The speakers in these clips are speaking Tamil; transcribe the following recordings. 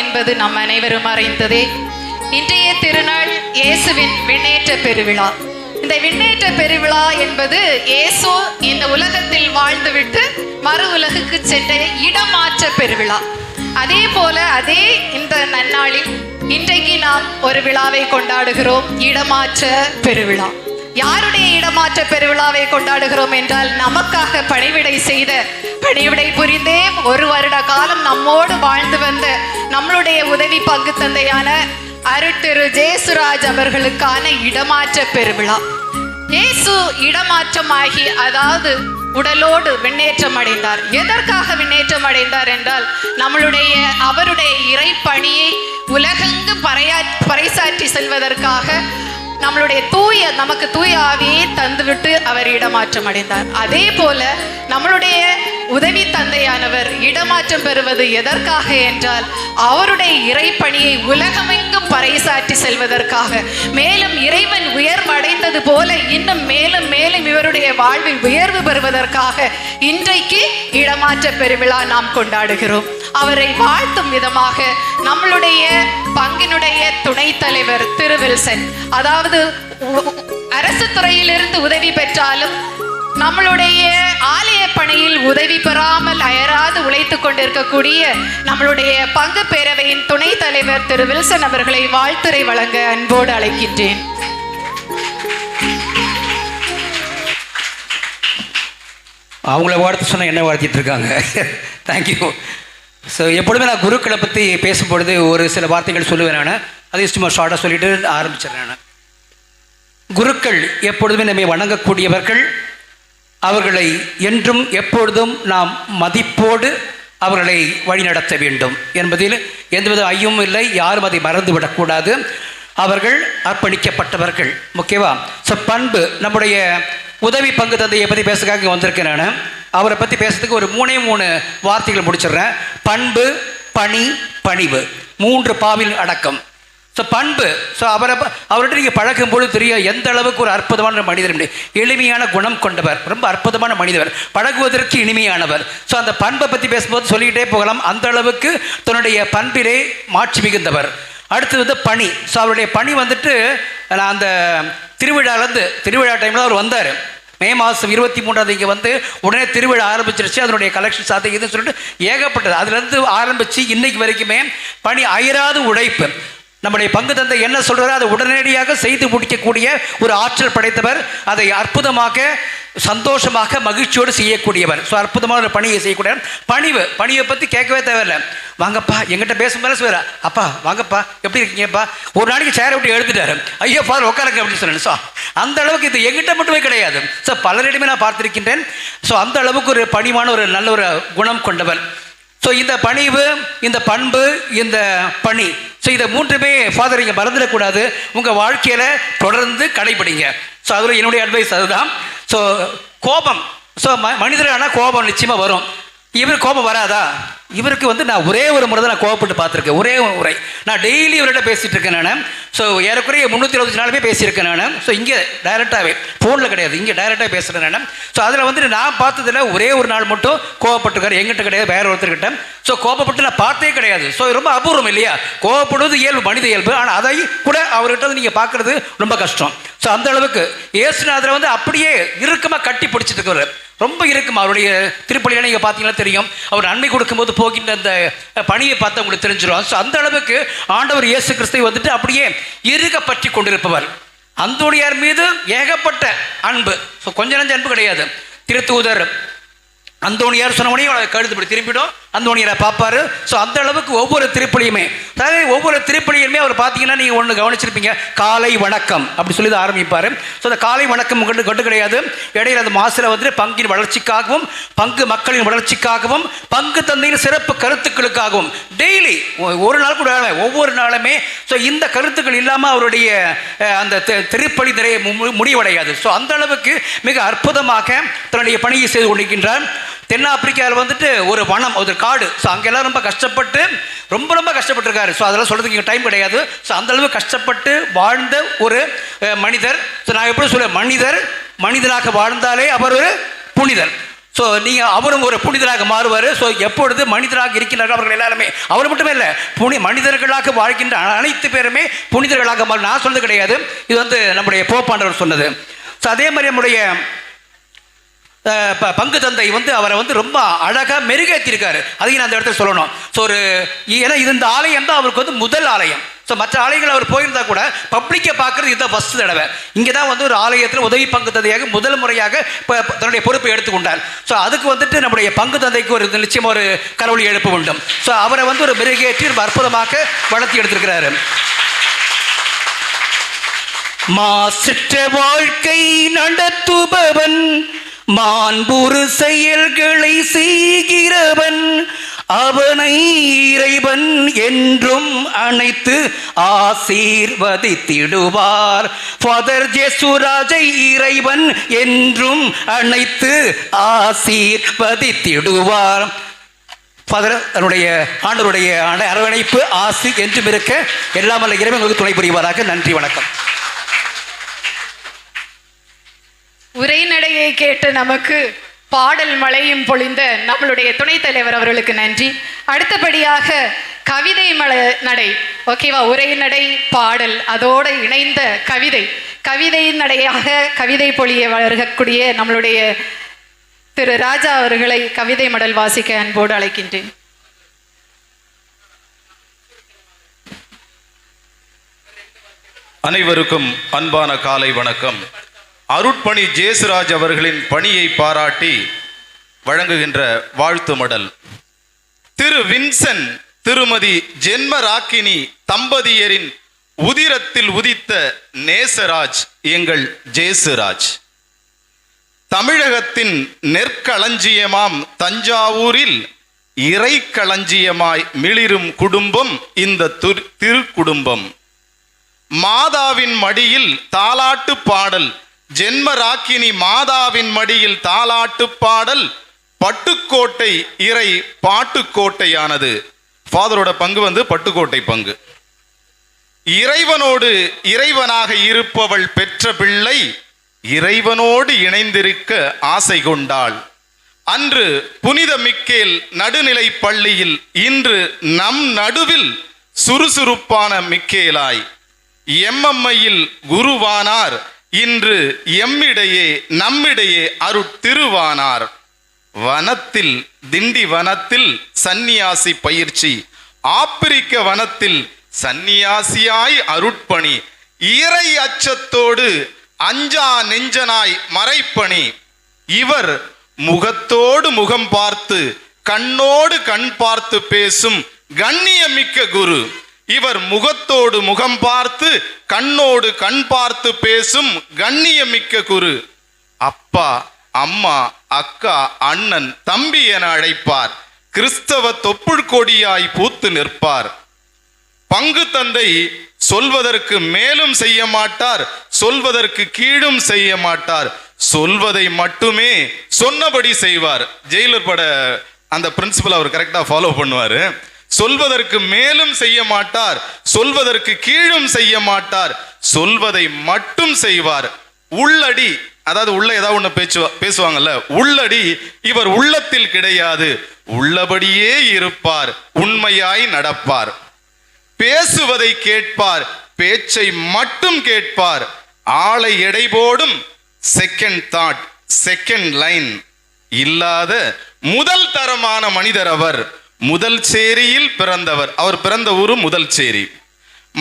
என்பது நம் அனைவரும் அறிந்ததே. இன்றைய திருநாள் இயேசுவின் விண்ணேற்ற பெருவிழா. இந்த விண்ணேற்ற பெருவிழா என்பது இயேசு இந்த உலகத்தில் வாழ்ந்துவிட்டு மறு உலகுக்கு சென்ற இடமாற்ற பெருவிழா. அதே போல இந்த நன்னாளில் இன்றைக்கு நாம் ஒரு விழாவை கொண்டாடுகிறோம், இடமாற்ற பெருவிழா. யாருடைய இடமாற்ற பெருவிழாவை கொண்டாடுகிறோம் என்றால், நமக்காக பணிவிடை புரிந்தே ஒரு வருட காலம் நம்மோடு வாழ்ந்து வந்த நம்மளுடைய உதவி பங்கு தந்தையான அருட்திரு ஜேசுராஜ் அவர்களுக்கான இடமாற்ற பெருவிழா. இயேசு இடமாற்றமாகி, அதாவது உடலோடு விண்ணேற்றம் அடைந்தார். எதற்காக விண்ணேற்றம் அடைந்தார் என்றால், அவருடைய இறைப்பணியை உலகெங்கு பறைசாற்றி செல்வதற்காக நமக்கு தூய ஆவியை தந்துவிட்டு அவர் இடமாற்றம் அடைந்தார். அதே போல நம்மளுடைய உதவி தந்தையானவர் இடமாற்றம் பெறுவது எதற்காக என்றால், அவருடைய இறைப்பணியை உலகமெங்கும் பறைசாற்றி செல்வதற்காக. மேலும் இறைவன் உயர்வடைந்தது போல இன்னும் மேலும் மேலும் இவருடைய வாழ்வில் உயர்வு பெறுவதற்காக இன்றைக்கு இடமாற்ற பெருவிழா நாம் கொண்டாடுகிறோம். அவரை வாழ்த்தும் விதமாக நம்மளுடைய பங்கினுடைய துணைத் தலைவர் திரு வில்சன், அதாவது அரசு துறையிலிருந்து உதவி பெற்றாலும் நம்மளுடைய ஆலய பணியில் உதவி பெறாமல் அயராது உழைத்துக் கொண்டிருக்கக்கூடிய நம்மளுடைய பங்கு பேரவையின் துணைத் தலைவர் திரு வில்சன் அவர்களை வாழ்த்துரை வழங்க அன்போடு அழைக்கின்றேன். அவங்கள வாழ்த்து சொன்னால் என்ன வாழ்த்திட்டு இருக்காங்க. தேங்க்யூ. ஸோ எப்பொழுதுமே நான் குருக்களை பற்றி பேசும்பொழுது ஒரு சில வார்த்தைகள் சொல்லுவேன். நான் அதை சும்மா ஷார்ட்டாக சொல்லிட்டு ஆரம்பிச்சிடறேன். நான் குருக்கள் எப்பொழுதுமே நம்மை வணங்கக்கூடியவர்கள். அவர்களை என்றும் எப்பொழுதும் நாம் மதிப்போடு அவர்களை வழிநடத்த வேண்டும் என்பதில் எந்தவித ஐயமும் இல்லை. யாரும் அதை மறந்துவிடக்கூடாது. அவர்கள் அர்ப்பணிக்கப்பட்டவர்கள். முக்கியவா? ஸோ பண்பு, நம்முடைய உதவி பங்கு தந்தையை பற்றி பேசுறதுக்காக வந்திருக்கேன். நான் அவரை பற்றி பேசுறதுக்கு ஒரு 3 வார்த்தைகள் முடிச்சிடுறேன். பண்பு, பணி, பணிவு, 3 பாவில் அடக்கம். ஸோ பண்பு, ஸோ அவர்கிட்ட நீங்கள் பழகும்போது தெரியும் எந்த அளவுக்கு ஒரு அற்புதமான மனிதர், எளிமையான குணம் கொண்டவர், ரொம்ப அற்புதமான மனிதர், பழகுவதற்கு இனிமையானவர். ஸோ அந்த பண்பை பற்றி பேசும்போது சொல்லிக்கிட்டே போகலாம். அந்த அளவுக்கு தன்னுடைய பண்பிலே மாட்சி மிகுந்தவர். அடுத்தது பணி. ஸோ அவருடைய பணி நான் அந்த திருவிழா டைமில் அவர் வந்தார். மே மாதம் 23 இங்கே உடனே திருவிழா ஆரம்பிச்சிருச்சு. அதனுடைய கலெக்ஷன்ஸ் அது இதுன்னு சொல்லிட்டு ஏகப்பட்டது. அதுலேருந்து ஆரம்பித்து இன்னைக்கு வரைக்குமே பணி அயராது உழைப்பு. நம்முடைய பங்கு தந்தை என்ன சொல்கிறாரோ அதை உடனடியாக செய்து முடிக்கக்கூடிய ஒரு ஆற்றல் படைத்தவர். அதை அற்புதமாக, சந்தோஷமாக, மகிழ்ச்சியோடு செய்யக்கூடியவர். ஸோ அற்புதமான ஒரு பணியை செய்யக்கூடியவர். பணிவை பற்றி கேட்கவே தேவையில்லை. வாங்கப்பா, எங்கிட்ட பேசும்போது சொல்லுவார், அப்பா வாங்கப்பா, எப்படி இருக்கீங்கப்பா. ஒரு நாளைக்கு சேரை விட்டு எழுதிட்டாரு, ஐயோ ஃபாதர் உட்காருங்க அப்படின்னு சொன்னேன். ஸோ அந்த அளவுக்கு இது எங்கிட்ட மட்டுமே கிடையாது. ஸோ பலரிடமே நான் பார்த்துருக்கின்றேன். ஸோ அந்த அளவுக்கு ஒரு பணிவான ஒரு நல்ல ஒரு குணம் கொண்டவர். ஸோ இந்த பணிவு, இந்த பண்பு, இந்த பணி, ஸோ இதை 3மே ஃபாதர் இங்கே மறந்துடக்கூடாது. உங்கள் வாழ்க்கையில் தொடர்ந்து கடைபிடிங்க. ஸோ அதில் என்னுடைய அட்வைஸ் அதுதான். ஸோ கோபம், ஸோ மனிதரான கோபம் நிச்சயமாக வரும். இவர் கோபம் வராதா? இவருக்கு நான் ஒரே ஒரு முறை தான் நான் கோவப்பட்டு பார்த்துருக்கேன். ஒரே ஒரு முறை. நான் டெய்லி இவர்கிட்ட பேசிகிட்டு இருக்கேன். நான் ஸோ ஏறக்குறைய 360 நாளுமே பேசியிருக்கேன். நான் ஸோ இங்கே டைரெக்டாகவே, ஃபோனில் கிடையாது, இங்கே டைரெக்டாக பேசுகிறேன். நான் ஸோ அதில் நான் பார்த்ததில் ஒரே ஒரு நாள் மட்டும் கோவப்பட்டுருக்காரு. எங்கிட்ட கிடையாது, வேற ஒருத்தர்கிட்ட. ஸோ கோபப்பட்டு நான் பார்த்தே கிடையாது. ஸோ ரொம்ப அபூர்வம் இல்லையா? கோவப்படுவது இயல்பு, மனித இயல்பு. ஆனால் அதை கூட அவர்கிட்ட நீங்கள் பார்க்குறது ரொம்ப கஷ்டம். ஸோ அந்த அளவுக்கு இயேசுநாதரை அப்படியே இறுக்கமாக கட்டி பிடிச்சிட்டு இருக்கிறவர். ரொம்ப இருக்கும். அவருடைய திருப்பலியில் நீங்கள் பார்த்தீங்கன்னா தெரியும். அவர் நன்மை கொடுக்கும்போது போகின்ற அந்த பணியை பார்த்து உங்களுக்கு தெரிஞ்சிடும். ஸோ அந்த அளவுக்கு ஆண்டவர் இயேசு கிறிஸ்துவை அப்படியே இறுக பற்றி கொண்டிருப்பவர். அந்தோணியார் மீது ஏகப்பட்ட அன்பு. ஸோ கொஞ்ச நஞ்ச அன்பு கிடையாது. திருத்தூதர் அந்தோணியார் சொன்ன உடனே கழுத்துப்படி திரும்பிடும், அந்தோணியாரை பார்ப்பாரு. ஸோ அந்த அளவுக்கு ஒவ்வொரு திருப்பலியுமே, அதாவது ஒவ்வொரு திருப்பலியுமே அவர் பார்த்தீங்கன்னா நீங்கள் ஒன்று கவனிச்சிருப்பீங்க, காலை வணக்கம் அப்படி சொல்லி தான் ஆரம்பிப்பார். ஸோ அந்த காலை வணக்கம் கொண்டு கிடையாது. இடையில அந்த மாசில் பங்கின் வளர்ச்சிக்காகவும், பங்கு மக்களின் வளர்ச்சிக்காகவும், பங்கு தந்தையின் சிறப்பு கருத்துக்களுக்காகவும் டெய்லி ஒரு நாள் கூட ஒவ்வொரு நாளுமே. ஸோ இந்த கருத்துக்கள் இல்லாமல் அவருடைய அந்த திருப்பலி நிறைய முடிவடையாது. ஸோ அந்த அளவுக்கு மிக அற்புதமாக தன்னுடைய பணியை செய்து கொண்டிருக்கின்றார். தென்னாப்பிரிக்காவில் ஒரு வனம், ஒரு காடு. ஸோ அங்கெல்லாம் ரொம்ப கஷ்டப்பட்டு ரொம்ப கஷ்டப்பட்டிருக்காரு. ஸோ அதெல்லாம் சொல்கிறதுக்கு இங்கே டைம் கிடையாது. ஸோ அந்தளவு கஷ்டப்பட்டு வாழ்ந்த ஒரு மனிதர். ஸோ நான் எப்படி சொல்ல, மனிதனாக வாழ்ந்தாலே அவர் ஒரு புனிதர். ஸோ நீங்கள் அவரும் ஒரு புனிதராக மாறுவார். ஸோ எப்பொழுது மனிதராக இருக்கின்றார்கள் அவர்கள் எல்லாருமே, அவர் மட்டுமே இல்லை, மனிதர்களாக வாழ்கின்ற அனைத்து பேருமே புனிதர்களாக மாறும். நான் சொன்னது கிடையாது, இது வந்து நம்முடைய போப்பாண்டவர் சொன்னது. ஸோ அதே மாதிரி நம்முடைய பங்கு தந்தை வந்து அவரை வந்து ரொம்ப அழகாக மெருகேற்றிருக்காரு. அதையும் நான் அந்த இடத்துல சொல்லணும். ஸோ ஏன்னா இது இந்த ஆலயம் தான் அவருக்கு வந்து முதல் ஆலயம். ஸோ மற்ற ஆலயங்கள் அவர் போயிருந்தா கூட பப்ளிக்கை பார்க்குறது இதுதான் ஃபஸ்ட் தடவை. இங்கே தான் வந்து ஒரு ஆலயத்தில் உதவி பங்கு தந்தையாக முதல் முறையாக தன்னுடைய பொறுப்பை எடுத்துக்கொண்டார். ஸோ அதுக்கு வந்துட்டு நம்முடைய பங்கு தந்தைக்கு ஒரு நிச்சயம் ஒரு கடவுளை எழுப்ப வேண்டும். ஸோ அவரை வந்து ஒரு மெருகேற்றி ரொம்ப அற்புதமாக வளர்த்தி எடுத்திருக்கிறாரு. மாசற்ற வாழ்க்கை நடத்துபவன், மாண்புறு செயல்களை செய்கிறவன், அவனை இறைவன் என்றும் அனைத்து ஆசீர்வதித்திடுவார். ஃபாதர் ஜேசுராஜை இறைவன் என்றும் அனைத்து ஆசீர்வதித்திடுவார். ஃபாதர் தன்னுடைய ஆண்டவருடைய அரவணைப்பு ஆசி என்றும் இருக்க எல்லாம் வல்ல இறைவன் உங்களுக்கு துணை புரிவாராக. நன்றி, வணக்கம். உரைநடையை கேட்டு நமக்கு பாடல் மழையும் பொழிந்த நம்மளுடைய துணைத் தலைவர் அவர்களுக்கு நன்றி. அடுத்தபடியாக கவிதை நடை, ஓகேவா? உரைநடை, பாடல், அதோடு இணைந்த கவிதை நடையாக கவிதை பொழிய வருகக்கூடிய நம்மளுடைய திரு ராஜா அவர்களை கவிதை மடல் வாசிக்க அன்போடு அழைக்கின்றேன். அனைவருக்கும் அன்பான காலை வணக்கம். அருட்பணி ஜேசுராஜ் அவர்களின் பணியை பாராட்டி வழங்குகின்ற வாழ்த்து மடல். திரு வின்சன் திருமதி ஜென்மராக்கினி தம்பதியரின் உதிரத்தில் உதித்த நேசராஜ் எங்கள் ஜேசுராஜ். தமிழகத்தின் நெற்களஞ்சியமாம் தஞ்சாவூரில் இறை களஞ்சியமாய் மிளிரும் குடும்பம் இந்த திருக்குடும்பம். மாதாவின் மடியில் தாலாட்டு பாடல், ஜென்மராக்கினி மாதாவின் மடியில் தாலாட்டு பாடல், பட்டுக்கோட்டை இறை பாட்டுக்கோட்டையானது. ஃபாதரோட பங்கு வந்து பட்டுக்கோட்டை பங்கு. இறைவனோடு இறைவனாக இருப்பவள் பெற்ற பிள்ளை இறைவனோடு இணைந்திருக்க ஆசை கொண்டாள். அன்று புனித மிக்கேல் நடுநிலை பள்ளியில், இன்று நம் நடுவில் சுறுசுறுப்பான மிக்கேலாய் எம்எம்ஐயில் குருவானார், இன்று எம்மிடையே நம்மிடையே அருட்திருவானார். வனத்தில், திண்டி வனத்தில் சந்நியாசி பயிற்சி, ஆப்பிரிக்க வனத்தில் சந்நியாசியாய் அருட்பணி, இறை அச்சத்தோடு அஞ்சா நெஞ்சனாய் மறைப்பணி. இவர் முகத்தோடு முகம் பார்த்து கண்ணோடு கண் பார்த்து பேசும் கண்ணியமிக்க குரு. இவர் முகத்தோடு முகம் பார்த்து கண்ணோடு கண் பார்த்து பேசும் கண்ணியமிக்க குரு. அப்பா, அம்மா, அக்கா, அண்ணன், தம்பி என அழைப்பார். கிறிஸ்தவ தொப்புள் கொடியாய் பூத்து நிற்பார். பங்கு தந்தை சொல்வதற்கு மேலும் செய்ய மாட்டார், சொல்வதற்கு கீழும் செய்ய மாட்டார், சொல்வதை மட்டுமே சொன்னபடி செய்வார். ஜெயிலர் பட அந்த பிரின்சிபல் அவர் கரெக்டா ஃபாலோ பண்ணுவாரு. சொல்வதற்கு மேலும் செய்ய மாட்டார், சொல்வதற்கு கீழும் செய்ய மாட்டார், சொல்வதை மட்டும் செய்வார். உள்ளடி, அதாவது உள்ள ஏதாவது ஒண்ணு பேசுவாங்கல்ல, உள்ளடி இவர் உள்ளத்தில் கிடையாது, உள்ளபடியே இருப்பார், உண்மையாய் நடப்பார். பேசுவதை கேட்பார், பேச்சை மட்டும் கேட்பார். ஆளை எடை போடும் செகண்ட் தாட், செகண்ட் லைன் இல்லாத முதல் தரமான மனிதர் அவர். முதல் சேரியில் பிறந்தவர். அவர் பிறந்த ஊரு முதல் சேரி.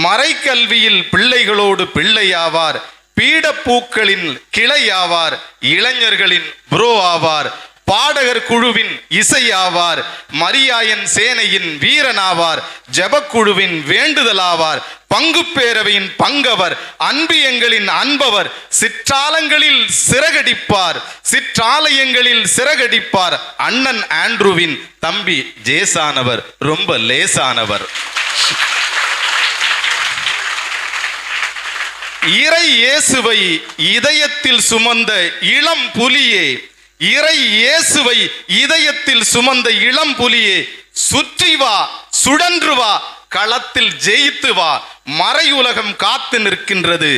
மறைக்கல்வியில் பிள்ளைகளோடு பிள்ளையாவார், பீடப்பூக்களின் கிளையாவார், இளைஞர்களின் ப்ரோ ஆவார், பாடகர் குழுவின் இசையாவார், மரியாயன் சேனையின் வீரனாவார், ஜபக்குழுவின் வேண்டுதலாவார், பங்கு பேரவையின் பங்கவர், அன்பியங்களின் அன்பவர், சிற்றாலங்களில் சிறகடிப்பார், சிற்றாலயங்களில் சிறகடிப்பார். அண்ணன் ஆண்ட்ரூவின் தம்பி ஜேசானவர், ரொம்ப லேசானவர். இறை இயேசுவை இதயத்தில் சுமந்த இளம் புலியே, இறை இயேசுவை இதயத்தில் சுமந்த இளம் புலியே, சுற்றி வா, சுழன்று வா, களத்தில் ஜெயித்து வா, மறையுலகம் காத்து நிற்கின்றது.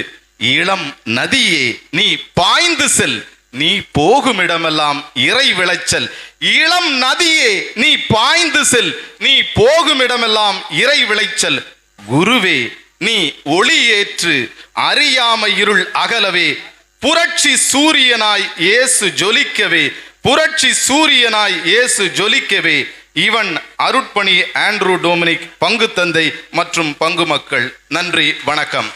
இளம் நதியே நீ பாய்ந்து செல், நீ போகுமிடமெல்லாம் இறை விளைச்சல். இளம் நதியே நீ பாய்ந்து செல், நீ போகுமிடமெல்லாம் இறை விளைச்சல். குருவே நீ ஒளி ஏற்று, அறியாமை இருள் அகலவே. புரட்சி சூரியனாய் இயேசு ஜொலிக்கவே, புரட்சி சூரியனாய் இயேசு ஜொலிக்கவே. இவன் அருட்பணி ஆண்ட்ரூ டொமினிக், பங்கு தந்தை மற்றும் பங்கு மக்கள். நன்றி, வணக்கம்.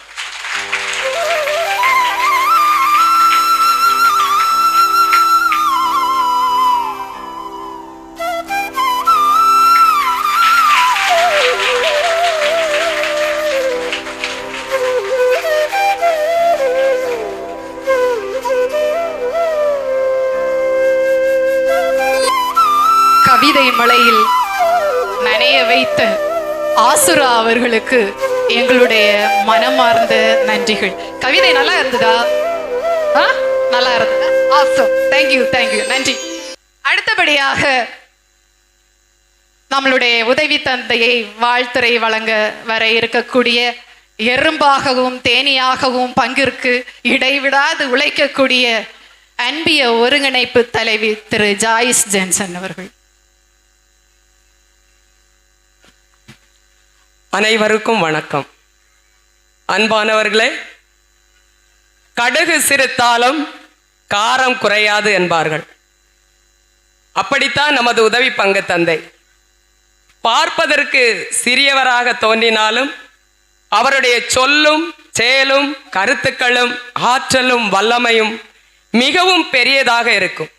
கவிதை மழையில் நனைய வைத்த ஆசுரா அவர்களுக்கு எங்களுடைய மனமார்ந்த நன்றிகள். கவிதை நல்லா இருந்ததா? நல்லா இருந்ததா? ஆசம். தேங்க்யூ, நன்றி. அடுத்தபடியாக நம்மளுடைய உதவி தந்தையை வாழ்த்துறை வழங்க வர இருக்கக்கூடிய, எறும்பாகவும் தேனியாகவும் பங்கிற்கு இடைவிடாது உழைக்கக்கூடிய அன்பிய ஒருங்கிணைப்பு தலைவி திரு ஜாயிஸ் ஜென்சன் அவர்கள். அனைவருக்கும் வணக்கம். அன்பானவர்களே, கடுகு சிறுத்தாலும் காரம் குறையாது என்பார்கள். அப்படித்தான் நமது உதவி பங்கு தந்தை. பார்ப்பதற்கு சிறியவராக தோன்றினாலும் அவருடைய சொல்லும் செயலும் கருத்துக்களும் ஆற்றலும் வல்லமையும் மிகவும் பெரியதாக இருக்கும்.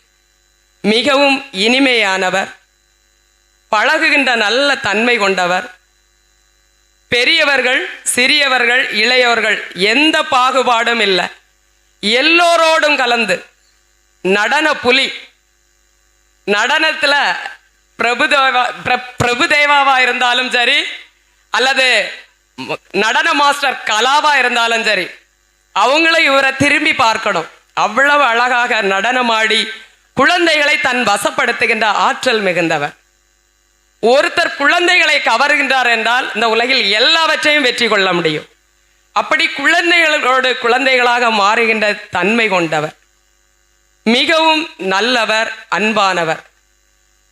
மிகவும் இனிமையானவர், பழகுகின்ற நல்ல தன்மை கொண்டவர். பெரியவர்கள் சிறியவர்கள் இளையவர்கள் எந்த பாகுபாடும் இல்லை, எல்லோரோடும் கலந்து நடன புலி. நடனத்தில் பிரபுதேவாவா இருந்தாலும் சரி, அல்லது நடன மாஸ்டர் கலாவா இருந்தாலும் சரி, அவங்களும் இவரை திரும்பி பார்க்கணும். அவ்வளவு அழகாக நடனமாடி குழந்தைகளை தன் வசப்படுத்துகின்ற ஆற்றல் மிகுந்தவர். ஒருத்தர் குழந்தைகளை கவர்கின்றார் என்றால் இந்த உலகில் எல்லாவற்றையும் வெற்றி கொள்ள முடியும். அப்படி குழந்தைகளோடு குழந்தைகளாக மாறுகின்ற தன்மை கொண்டவர். மிகவும் நல்லவர், அன்பானவர்.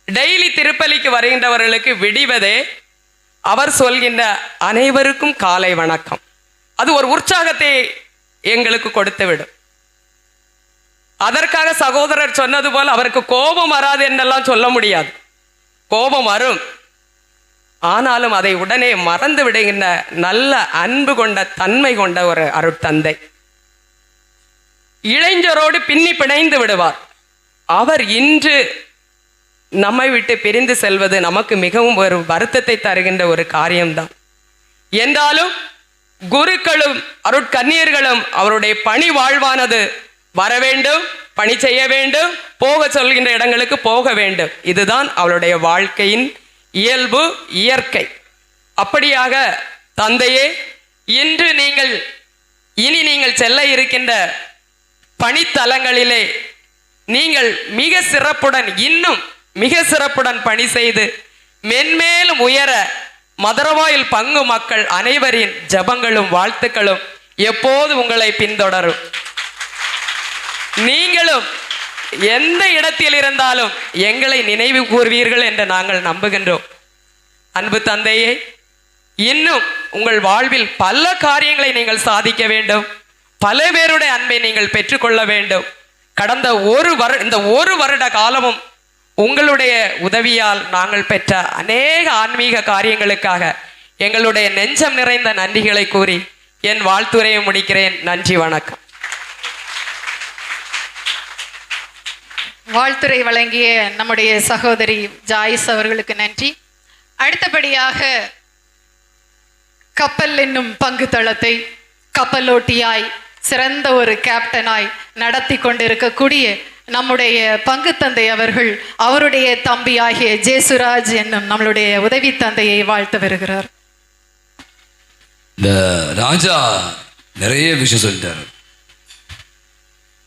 டெய்லி திருப்பலிக்கு வருகின்றவர்களுக்கு விடிவதே அவர் சொல்கின்ற அனைவருக்கும் காலை வணக்கம். அது ஒரு உற்சாகத்தை எங்களுக்கு கொடுத்துவிடும். அதற்காக சகோதரர் சொன்னது போல் அவருக்கு கோபம் வராது என்றெல்லாம் சொல்ல முடியாது. கோபம் வரும், ஆனாலும் அதை உடனே மறந்து விடுகின்ற நல்ல அன்பு கொண்ட தன்மை கொண்ட ஒரு அருட்தந்தை. இளைஞரோடு பின்னி பிணைந்து விடுவார். அவர் இன்று நம்மை விட்டு பிரிந்து செல்வது நமக்கு மிகவும் ஒரு வருத்தத்தை தருகின்ற ஒரு காரியம்தான். என்றாலும் குருக்களும் அருட்கன்னியர்களும் அவருடைய பணி வாழ்வானது வர வேண்டும், பணி செய்ய வேண்டும், போக சொல்கின்ற இடங்களுக்கு போக வேண்டும். இதுதான் அவளுடைய வாழ்க்கையின் இயல்பு, இயற்கை. அப்படியாக தந்தையே, இன்று இனி நீங்கள் செல்ல இருக்கின்ற பணித்தலங்களிலே நீங்கள் மிக சிறப்புடன், இன்னும் மிக சிறப்புடன் பணி செய்து மென்மேலும் உயர மதுரவாயில் பங்கு மக்கள் அனைவரின் ஜபங்களும் வாழ்த்துக்களும் எப்போது உங்களை பின்தொடரும். நீங்களும் எந்த இடத்தில் இருந்தாலும் எங்களை நினைவு கூர்வீர்கள் என்று நாங்கள் நம்புகின்றோம். அன்பு தந்தையே, இன்னும் உங்கள் வாழ்வில் பல காரியங்களை நீங்கள் சாதிக்க வேண்டும். பல பேருடைய அன்பை நீங்கள் பெற்றுக்கொள்ள வேண்டும். கடந்த இந்த ஒரு வருட காலமும் உங்களுடைய உதவியால் நாங்கள் பெற்ற அநேக ஆன்மீக காரியங்களுக்காக எங்களுடைய நெஞ்சம் நிறைந்த நன்றிகளை கூறி என் வாழ்த்துரையை முடிக்கிறேன். நன்றி, வணக்கம். வாழ்த்துரை வழங்கிய நம்முடைய சகோதரி ஜாயிஸ் அவர்களுக்கு நன்றி. அடுத்தபடியாக கப்பல் என்னும் பங்கு தளத்தை கப்பலோட்டியாய் சிறந்த ஒரு கேப்டனாய் நடத்தி கொண்டிருக்கக்கூடிய நம்முடைய பங்கு தந்தை அவர்கள் அவருடைய தம்பி ஆகிய ஜேசுராஜ் என்னும் நம்மளுடைய உதவி தந்தையை வாழ்த்து வருகிறார். இந்த ராஜா நிறைய விஷயம் சொல்லிட்டாரு.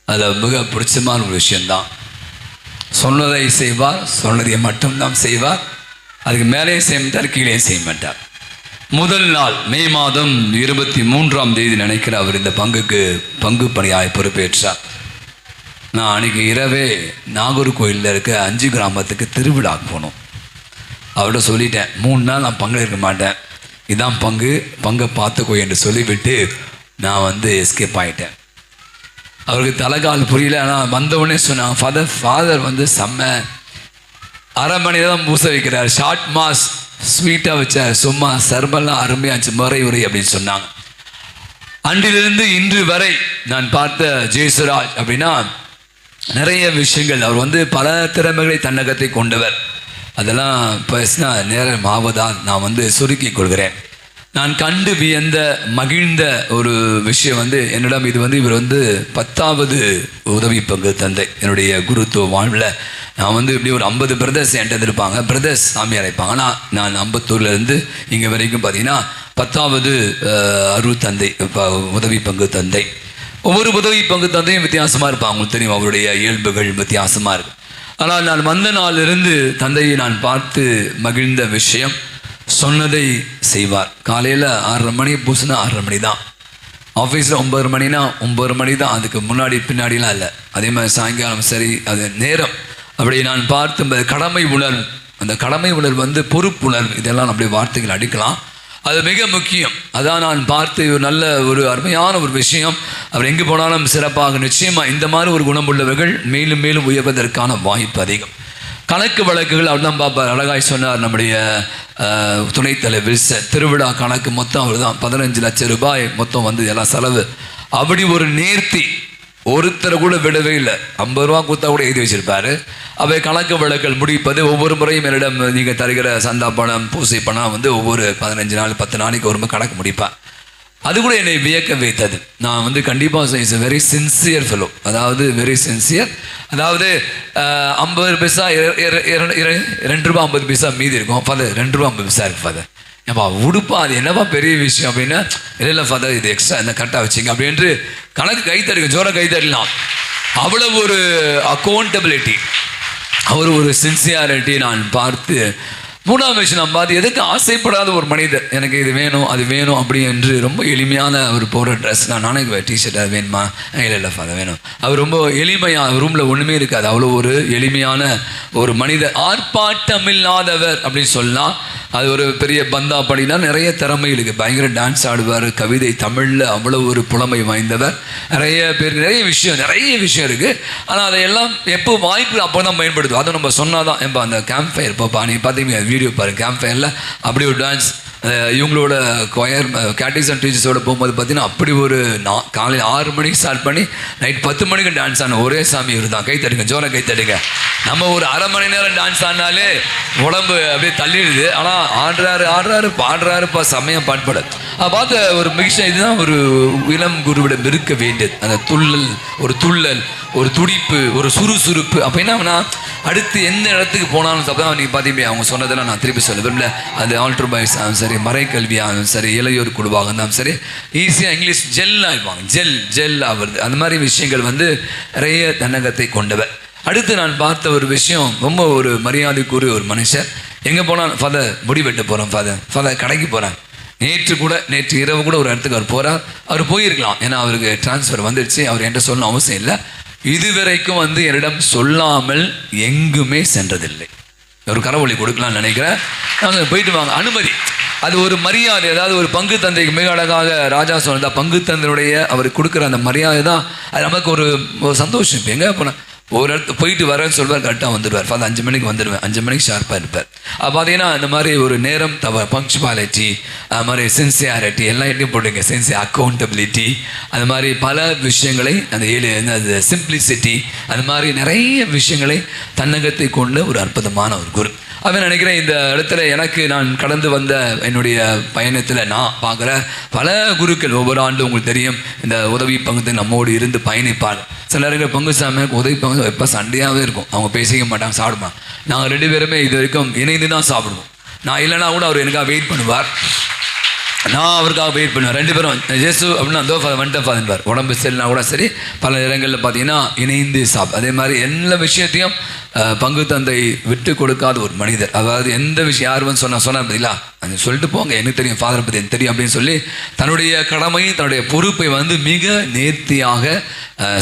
அதில் மிக பிடிச்சமான ஒரு விஷயம்தான், சொன்னதை செய்வார், சொன்னதை மட்டும்தான் செய்வார், அதுக்கு மேலே செய்ய மாட்டார், கீழே செய்ய மாட்டார். முதல் நாள் மே மாதம் 23ஆம் தேதி நினைக்கிற அவர் இந்த பங்கு பணியாய் பொறுப்பேற்றார். நான் அன்றைக்கி இரவே நாகர்கோயிலில் இருக்க 5 கிராமத்துக்கு திருவிழாக்கு போனோம். அவர்கிட்ட சொல்லிட்டேன், 3 நாள் நான் பங்கெடுக்க மாட்டேன், இதான் பங்கை பார்த்துக்கோ என்று சொல்லிவிட்டு நான் எஸ்கேப் ஆகிட்டேன். அவருக்கு தலைகால் புரியல. ஆனால் வந்தவுடனே சொன்னாங்க, ஃபாதர் செம்ம அரை மணி தான் பூச வைக்கிறார், ஷார்ட் மாஸ் ஸ்வீட்டாக வச்சார், சும்மா சர்பெல்லாம் அருமையாச்சு, முறை உரை அப்படின்னு சொன்னாங்க. அன்றிலிருந்து இன்று வரை நான் பார்த்த ஜேசுராஜ் அப்படின்னா நிறைய விஷயங்கள், அவர் பல திறமைகளை தன்னகத்தை கொண்டவர். அதெல்லாம் பேசினா நேரம் ஆவதால் நான் சுருக்கி கொள்கிறேன். நான் கண்டு வியந்த மகிழ்ந்த ஒரு விஷயம் என்னிடம் இவர் 10வது உதவி பங்கு தந்தை. என்னுடைய குருத்துவ வாழ்வில் நான் இப்படி ஒரு 50 பிரதர்ஸ் என்கிட்ட இருப்பாங்க, பிரதர்ஸ் சாமி அழைப்பாங்க. ஆனால் நான் அம்பத்தூர்லேருந்து இங்கே வரைக்கும் பார்த்தீங்கன்னா 10வது அருள் தந்தை, உதவி பங்கு தந்தை. ஒவ்வொரு உதவி பங்கு தந்தையும் வித்தியாசமாக இருப்பாங்க, உங்களுக்கு தெரியும், அவருடைய இயல்புகள் வித்தியாசமாக இருக்கும். ஆனால் நான் வந்த நாளிலிருந்து தந்தையை நான் பார்த்து மகிழ்ந்த விஷயம், சொன்னதை செய்வார். காலையில் 6:30 மணி பூசினா 6:30 மணி தான், ஆஃபீஸில் 9 மணினா 9 மணி தான், அதுக்கு முன்னாடி பின்னாடிலாம் இல்லை. அதே மாதிரி சாயங்காலம் சரி, அது நேரம் அப்படி நான் பார்த்து கடமை உணர்வு, அந்த கடமை உணர்வு பொறுப்புணர்வு, இதெல்லாம் நம்முடைய வார்த்தைகள் அடிக்கலாம், அது மிக முக்கியம். அதான் நான் பார்த்து நல்ல ஒரு அருமையான ஒரு விஷயம். அவர் எங்கே போனாலும் சிறப்பாக, நிச்சயமாக இந்த மாதிரி ஒரு குணமுள்ளவர்கள் மேலும் மேலும் உயர்வதற்கான வாய்ப்பு அதிகம். கணக்கு வழக்குகள் அவர் தான் பார்ப்பார். அழகாய் சொன்னார் நம்முடைய துணைத்தலைவர் வில்சன். திருவிழா கணக்கு மொத்தம் அவர் தான் 15 லட்சம் ரூபாய் மொத்தம் எல்லாம் செலவு. அப்படி ஒரு நேர்த்தி ஒருத்தரை கூட விடவே இல்லை. 50 ரூபா கொடுத்தா கூட எழுதி வச்சிருப்பாரு. அவை கணக்கு வழக்கல் முடிப்பது ஒவ்வொரு முறையும் என்னிடம் நீங்கள் தருகிற சந்தா பணம் பூசை பணம் ஒவ்வொரு 15 நாள் 10 நாளைக்கு ஒரு கணக்கு முடிப்பேன். அது கூட என்னை வியக்க வைத்தது. நான் கண்டிப்பாக இஸ் வெரி சின்சியர் ஃபெலோ, அதாவது வெரி சின்சியர். அதாவது 50 பைசா 2 ரூபா 50 பைசா மீதி இருக்கும், ஃபாதர் 2 ரூபா 50 பைசா இருக்கு ஃபாதர், ஏப்பா உடுப்பா அது என்னப்பா பெரிய விஷயம் அப்படின்னா, இல்லை ஃபாதர் இது எக்ஸ்ட்ரா என்ன கரெக்டாக வச்சிங்க அப்படின்ட்டு கணக்கு கைத்தடிக்க ஜோர கைத்தடலாம். அவ்வளவு ஒரு அக்கௌண்டபிலிட்டி, அவர் ஒரு சின்சியாரிட்டி நான் பார்த்து. 3வது விஷயம் நான் பார்த்து, எதுக்கு ஆசைப்படாத ஒரு மனிதர், எனக்கு இது வேணும் அது வேணும் அப்படி என்று ரொம்ப எளிமையான ஒரு போகிற ட்ரெஸ், நானே டிஷர்ட் அது வேணுமா, இல்லை ஃபாதர் வேணும். அவர் ரொம்ப எளிமையாக, ரூமில் ஒன்றுமே இருக்காது, அவ்வளோ ஒரு எளிமையான ஒரு மனிதர், ஆர்ப்பாட்டமில்லாதவர் அப்படின்னு சொல்லலாம். அது ஒரு பெரிய பந்தா படினா நிறைய திறமை இருக்குது, பயங்கர டான்ஸ் ஆடுவார், கவிதை தமிழில் அவ்வளோ ஒரு புலமை வாய்ந்தவர். நிறைய பேருக்கு நிறைய விஷயம் இருக்குது. ஆனால் அதையெல்லாம் எப்போ வாய்ப்பு அப்போ தான் பயன்படுத்தும். அதுவும் நம்ம சொன்னால் தான். இப்போ அந்த கேம்ப் ஃபயர் இப்போ நீ பார்த்தீங்க வீடியோ பாருங்கள், கேம்ப் ஃபயரில் அப்படி ஒரு டான்ஸ், இவங்களோட கொயர் கேட்டிசன் டீச்சர்ஸோட போகும்போது பார்த்தீங்கன்னா அப்படி ஒரு காலையில் 6 மணிக்கு ஸ்டார்ட் பண்ணி நைட் 10 மணிக்கு டான்ஸ் ஆன ஒரே சாமி இவர் தான். கைத்தடுங்க, ஜோர கைத்தடுங்க. நம்ம ஒரு அரை மணி நேரம் டான்ஸ் ஆனாலே உடம்பு அப்படியே தள்ளிடுது. ஆனால் ஆடுறாரு பாடுறாருப்பா, செம்மையாக பாட்பட. அதை பார்த்த ஒரு மிக்சர், இதுதான் ஒரு இளம் குருவிடம் இருக்க வேண்டியது. அந்த துள்ளல், ஒரு துடிப்பு, ஒரு சுறுசுறுப்பு. அப்போ என்ன அடுத்து எந்த இடத்துக்கு போனாலும் அப்போ நீங்கள் பார்த்தீங்க, அவங்க சொன்னதெல்லாம் நான் திருப்பி சொல்ல விரும்பல. அது ஆல்டர் பாய்ஸ் ஆகும் சரி, மறைக்கல்வியாகும் சரி, இளையோர் குழுவாக இருந்தாலும் சரி, ஈஸியாக இங்கிலீஷ் ஜெல் ஆகிடுவாங்க, ஜெல் ஆகுறது. அந்த மாதிரி விஷயங்கள் நிறைய தன்னகத்தை கொண்டவர். அடுத்து நான் பார்த்த ஒரு விஷயம், ரொம்ப ஒரு மரியாதைக்குரிய ஒரு மனுஷர். எங்கே போனாலும் ஃபாதர் முடி வெட்ட போகிறோம், ஃபாதர் கடைக்கு போகிறேன். நேற்று இரவு கூட ஒரு இடத்துக்கு அவர் போகிறார். அவர் போயிருக்கலாம், ஏன்னா அவருக்கு டிரான்ஸ்ஃபர் வந்துடுச்சு, அவர் என்கிட்ட சொல்லணும் அவசியம் இல்லை. இதுவரைக்கும் என்னிடம் சொல்லாமல் எங்குமே சென்றதில்லை. ஒரு கரவொலி கொடுக்கலாம்னு நினைக்கிறேன். நாங்கள் போயிட்டு வாங்க, அனுமதி, அது ஒரு மரியாதை. அதாவது ஒரு பங்கு தந்தைக்கு மிக அழகாக ராஜா சொன்னதா, பங்கு தந்தையுடைய அவருக்கு கொடுக்குற அந்த மரியாதை தான் அது நமக்கு ஒரு சந்தோஷம். இப்போ எங்கே போனேன், ஒரு இடத்து போயிட்டு வரேன்னு சொல்வார், கரெக்டாக வந்துடுவார். ஃபாதர் 5 மணிக்கு வந்துடுவேன், 5 மணிக்கு ஷார்ப்பாக இருப்பார். அது பார்த்தீங்கன்னா இந்த மாதிரி ஒரு நேரம் பங்க்சுவாலிட்டி, அது மாதிரி சின்சியாரிட்டி எல்லாம் எப்படி போட்டுங்க, அக்கௌண்டபிலிட்டி, அது மாதிரி பல விஷயங்களை, அந்த சிம்பிளிசிட்டி, அது மாதிரி நிறைய விஷயங்களை தன்னகத்தை கொண்ட ஒரு அற்புதமான ஒரு குரு. அவன் நினைக்கிறேன் இந்த இடத்துல எனக்கு நான் கடந்து வந்த என்னுடைய பயணத்தில் நான் பார்க்குற பல குருக்கள், ஒவ்வொரு ஆண்டும் உங்களுக்கு தெரியும் இந்த உதவி பங்குத்தை நம்மோடு இருந்து பயணிப்பார். சில நேரங்கள் பங்கு சாமிக்கு உதவி பங்கு எப்போ சண்டையாகவே இருக்கும், அவங்க பேசிக்க மாட்டாங்க, சாப்பிடுவாங்க. நாங்கள் 2 பேருமே இது வரைக்கும் இணைந்து தான் சாப்பிடுவோம். நான் இல்லைனா கூட அவர் எனக்காக வெயிட் பண்ணுவார், நான் அவருக்காக வெயிட் பண்ணுவேன். 2 பேரும் ஜேசு அப்படின்னா அதோ வந்துட்டேன் ஃபாதர், உடம்பு சரினா கூட சரி, பல இடங்களில் பார்த்தீங்கன்னா இணைந்து அதே மாதிரி எல்லா விஷயத்தையும் பங்கு தந்தை விட்டு கொடுக்காத ஒரு மனிதர். அதாவது எந்த விஷயம் யார் சொன்னால் பதிலா அது சொல்லிட்டு போங்க, எனக்கு தெரியும் ஃபாதரை பற்றி எனக்கு தெரியும் அப்படின்னு சொல்லி தன்னுடைய கடமையும் தன்னுடைய பொறுப்பை மிக நேர்த்தியாக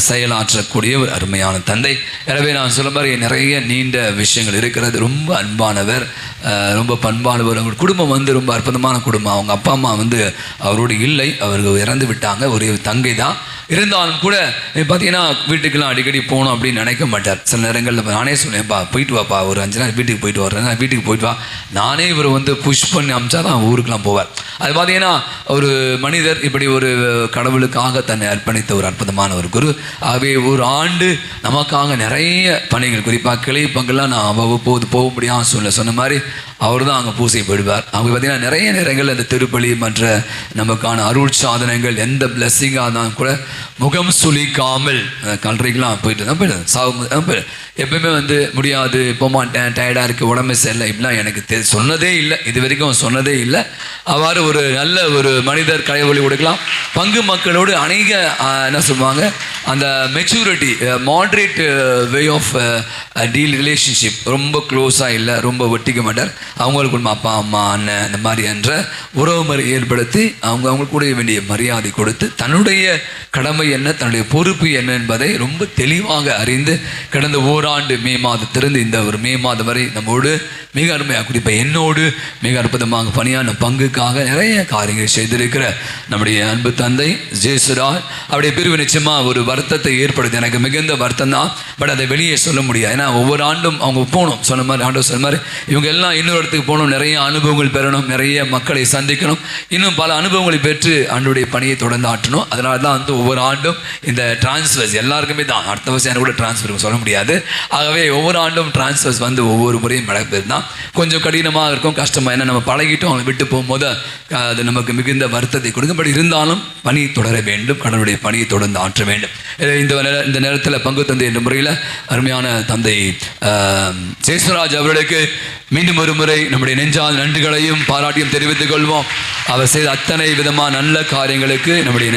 செயலாற்றக்கூடிய ஒரு அருமையான தந்தை. எனவே நான் சொல்ல மாதிரி நிறைய நீண்ட விஷயங்கள் இருக்கிறது. ரொம்ப அன்பானவர், ரொம்ப பண்பானவர். அவங்க குடும்பம் வந்து ரொம்ப அற்புதமான குடும்பம். அவங்க அப்பா அம்மா வந்து அவரோடு இல்லை, அவர்கள் இறந்து விட்டாங்க. ஒரே தங்கை தான். இருந்தாலும் கூட பார்த்தீங்கன்னா வீட்டுக்கெல்லாம் அடிக்கடி போகணும் அப்படின்னு நினைக்க மாட்டார். சில நேரங்களில் நானே சொன்னேன்ப்பா போயிட்டு வாப்பா, ஒரு 5 நாள் வீட்டுக்கு போயிட்டு வர்றேன், வீட்டுக்கு போயிட்டு வா. நானே இவர் வந்து புஷ் பண்ணி அமிச்சா தான் ஊருக்கெலாம் போவார். அது பார்த்தீங்கன்னா ஒரு மனிதர் இப்படி ஒரு கடவுளுக்காக தன்னை அர்ப்பணித்த ஒரு அற்புதமான ஒரு குரு. ஆகவே ஒரு ஆண்டு நமக்காக நிறைய பணிகள், குறிப்பாக கிளை பங்கெல்லாம் நான் அவ்வப்போது போக முடியாமல் சொன்ன மாதிரி அவர் தான் அங்கே பூசை போயிடுவார். அவங்க பார்த்தீங்கன்னா நிறைய நேரங்கள் அந்த திருப்பலி மற்ற நமக்கான அருள் சாதனங்கள் எந்த பிளஸ்ஸிங்காக இருந்தாலும் கூட முகம் சுளிக்காமல் கல்றைக்கெலாம் போயிட்டு தான் போயிடுது. எப்பவுமே வந்து முடியாது, போக மாட்டேன், டயர்டாக இருக்குது, உடம்பு சரியில்லை, இப்படிலாம் எனக்கு சொன்னதே இல்லை, இது வரைக்கும் சொன்னதே இல்லை. அவ்வாறு ஒரு நல்ல ஒரு மனிதர் கடவுளை கொடுக்கலாம். பங்கு மக்களோடு அநேக என்ன சொல்லுவாங்க, அந்த maturity, moderate way of deal relationship, ரொம்ப க்ளோஸாக இல்லை, ரொம்ப ஒட்டிக்க மாட்டார். அவங்களுக்கு அப்பா அம்மா அண்ணன் இந்த மாதிரி என்ற உறவு முறை ஏற்படுத்தி அவங்களுக்கு கூட வேண்டிய மரியாதை கொடுத்து தன்னுடைய கடமை என்ன, தன்னுடைய பொறுப்பு என்ன என்பதை ரொம்ப தெளிவாக அறிந்து கடந்த ஓராண்டு மே மாதத்திலிருந்து இந்த ஒரு மே மாதம் வரை நம்மோடு மிக அருமையாக, குறிப்பாக என்னோடு மிக அற்புதமாக பணியான பங்குக்காக நிறைய காரியங்கள் செய்திருக்கிற நம்முடைய அன்பு தந்தை ஜேசுராஜ் அவருடைய பிரிவு நிச்சயமாக ஒரு வருத்தத்தை ஏற்படுது. எனக்கு மிகுந்த வருத்தம் தான், பட் அதை வெளியே சொல்ல முடியாது. ஏன்னா ஒவ்வொரு ஆண்டும் அவங்க போகணும், சொன்ன மாதிரி ஆண்டவர் சொன்ன மாதிரி இவங்க எல்லாம் இன்னொரு இடத்துக்கு போகணும், நிறைய அனுபவங்கள் பெறணும், நிறைய மக்களை சந்திக்கணும், இன்னும் பல அனுபவங்களை பெற்று ஆண்டுடைய பணியை தொடர்ந்து ஆற்றணும். அதனால தான் வந்து ஒவ்வொரு ஆண்டும் இந்த டிரான்ஸ்ஃபர்ஸ் எல்லாருக்குமே தான், அடுத்த வருஷம் எனக்கு கூட டிரான்ஸ்ஃபர் சொல்ல முடியாது. ஆகவே ஒவ்வொரு ஆண்டும் டிரான்ஸ்ஃபர்ஸ் வந்து ஒவ்வொரு முறையும் நடப்பது தான் கொஞ்சம் கடினமாக இருக்கும், கஷ்டமாக. ஏன்னா நம்ம பழகிட்டோம், அவங்க விட்டு போகும்போது அது நமக்கு மிகுந்த வருத்தத்தை கொடுக்கும். பட் இருந்தாலும் பணி தொடர வேண்டும், கடவுளுடைய பணியை தொடர்ந்து ஆற்ற வேண்டும். இந்த நேரத்தில் பங்கு தந்தை என்ற முறையில் அருமையான தந்தை சேசுராஜ் அவர்களுக்கு மீண்டும் ஒரு முறை நம்முடைய நெஞ்சால் நன்றிகளையும் பாராட்டியும் தெரிவித்துக் கொள்வோம். அவர் செய்த அத்தனை விதமான நல்ல காரியங்களுக்கு நம்முடைய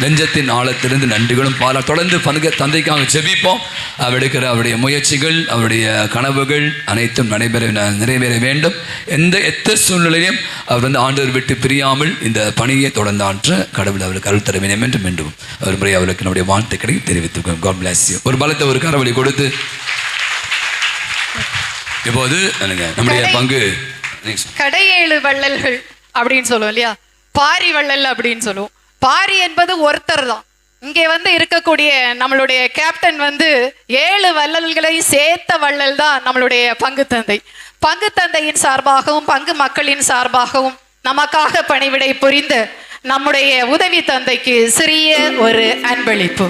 நெஞ்சத்தின் ஆழத்திலிருந்து நன்றிகளும் தொடர்ந்து தந்தைக்காக ஜெபிப்போம். அவர் எடுக்கிற அவருடைய முயற்சிகள், அவருடைய கனவுகள் அனைத்தும் நிறைவேற வேண்டும். எந்த சூழ்நிலையும் அவர் வந்து ஆண்டவர் விட்டு பிரியாமல் இந்த பணியை தொடர்ந்து ஆற்ற கடவுள் அவருக்கு அருள் தர வேண்டும் என்று மீண்டும் ஒரு முறை அவருக்கு நம்முடைய வாழ்த்துக்களை தெரிவித்துக்கொள்வோம். God bless you. ஒரு பலத்தை ஒரு கரவழி கொடுத்து இப்போது நம்முடைய பங்கு கடையேழு வள்ளல்கள் அப்படின்னு சொல்லுவோம் இல்லையா, பாரி வள்ளல் அப்படின்னு சொல்லுவோம். பாரி என்பது ஒருத்தர் தான். இங்கே வந்து இருக்கக்கூடிய நம்மளுடைய கேப்டன் வந்து 7 வள்ளல்களை சேர்த்த வள்ளல் தான் நம்மளுடைய பங்கு தந்தை. பங்கு தந்தையின் சார்பாகவும் பங்கு மக்களின் சார்பாகவும் நமக்காக பணிவிடை புரிந்த நம்முடைய உதவி தந்தைக்கு சிறிய ஒரு அன்பளிப்பு.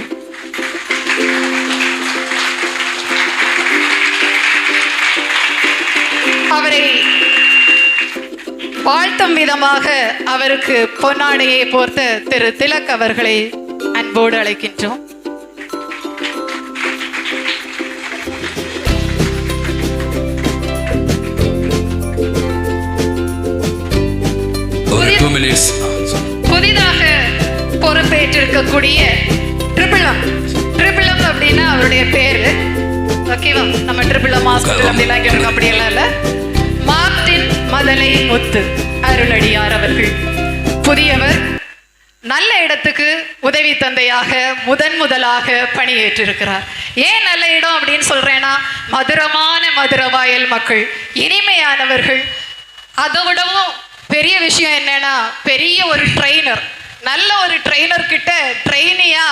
அவரை வாழ்த்தும் விதமாக அவருக்கு பொன்னாடையை போர்த்த திரு திலக் அவர்களை அன்போடு அழைக்கின்றோம். புதிதாக பொறுப்பேற்றிருக்கக்கூடிய ட்ரிபிள் எம் அப்படின்னா அவருடைய பேரு, ஓகேவா? நம்ம ட்ரிபிள் எம் ஹாஸ்பிட்டல் அப்படிலாம் கேட்டிருக்கோம், அப்படியெல்லாம் இல்லை. மார்டின் மதலை முத்து அருளடியார் அவர்கள் புதியவர், நல்ல இடத்துக்கு உதவி தந்தையாக முதலாக பணியேற்றிருக்கிறார். ஏன் நல்ல இடம் அப்படின்னு சொல்றேன்னா, மதுரமான மதுரவாயல் மக்கள், இனிமையானவர்கள். அதை விடவும் பெரிய விஷயம் என்னன்னா, பெரிய ஒரு ட்ரெயினர், நல்ல ஒரு ட்ரெயினர் கிட்ட ட்ரெயினியா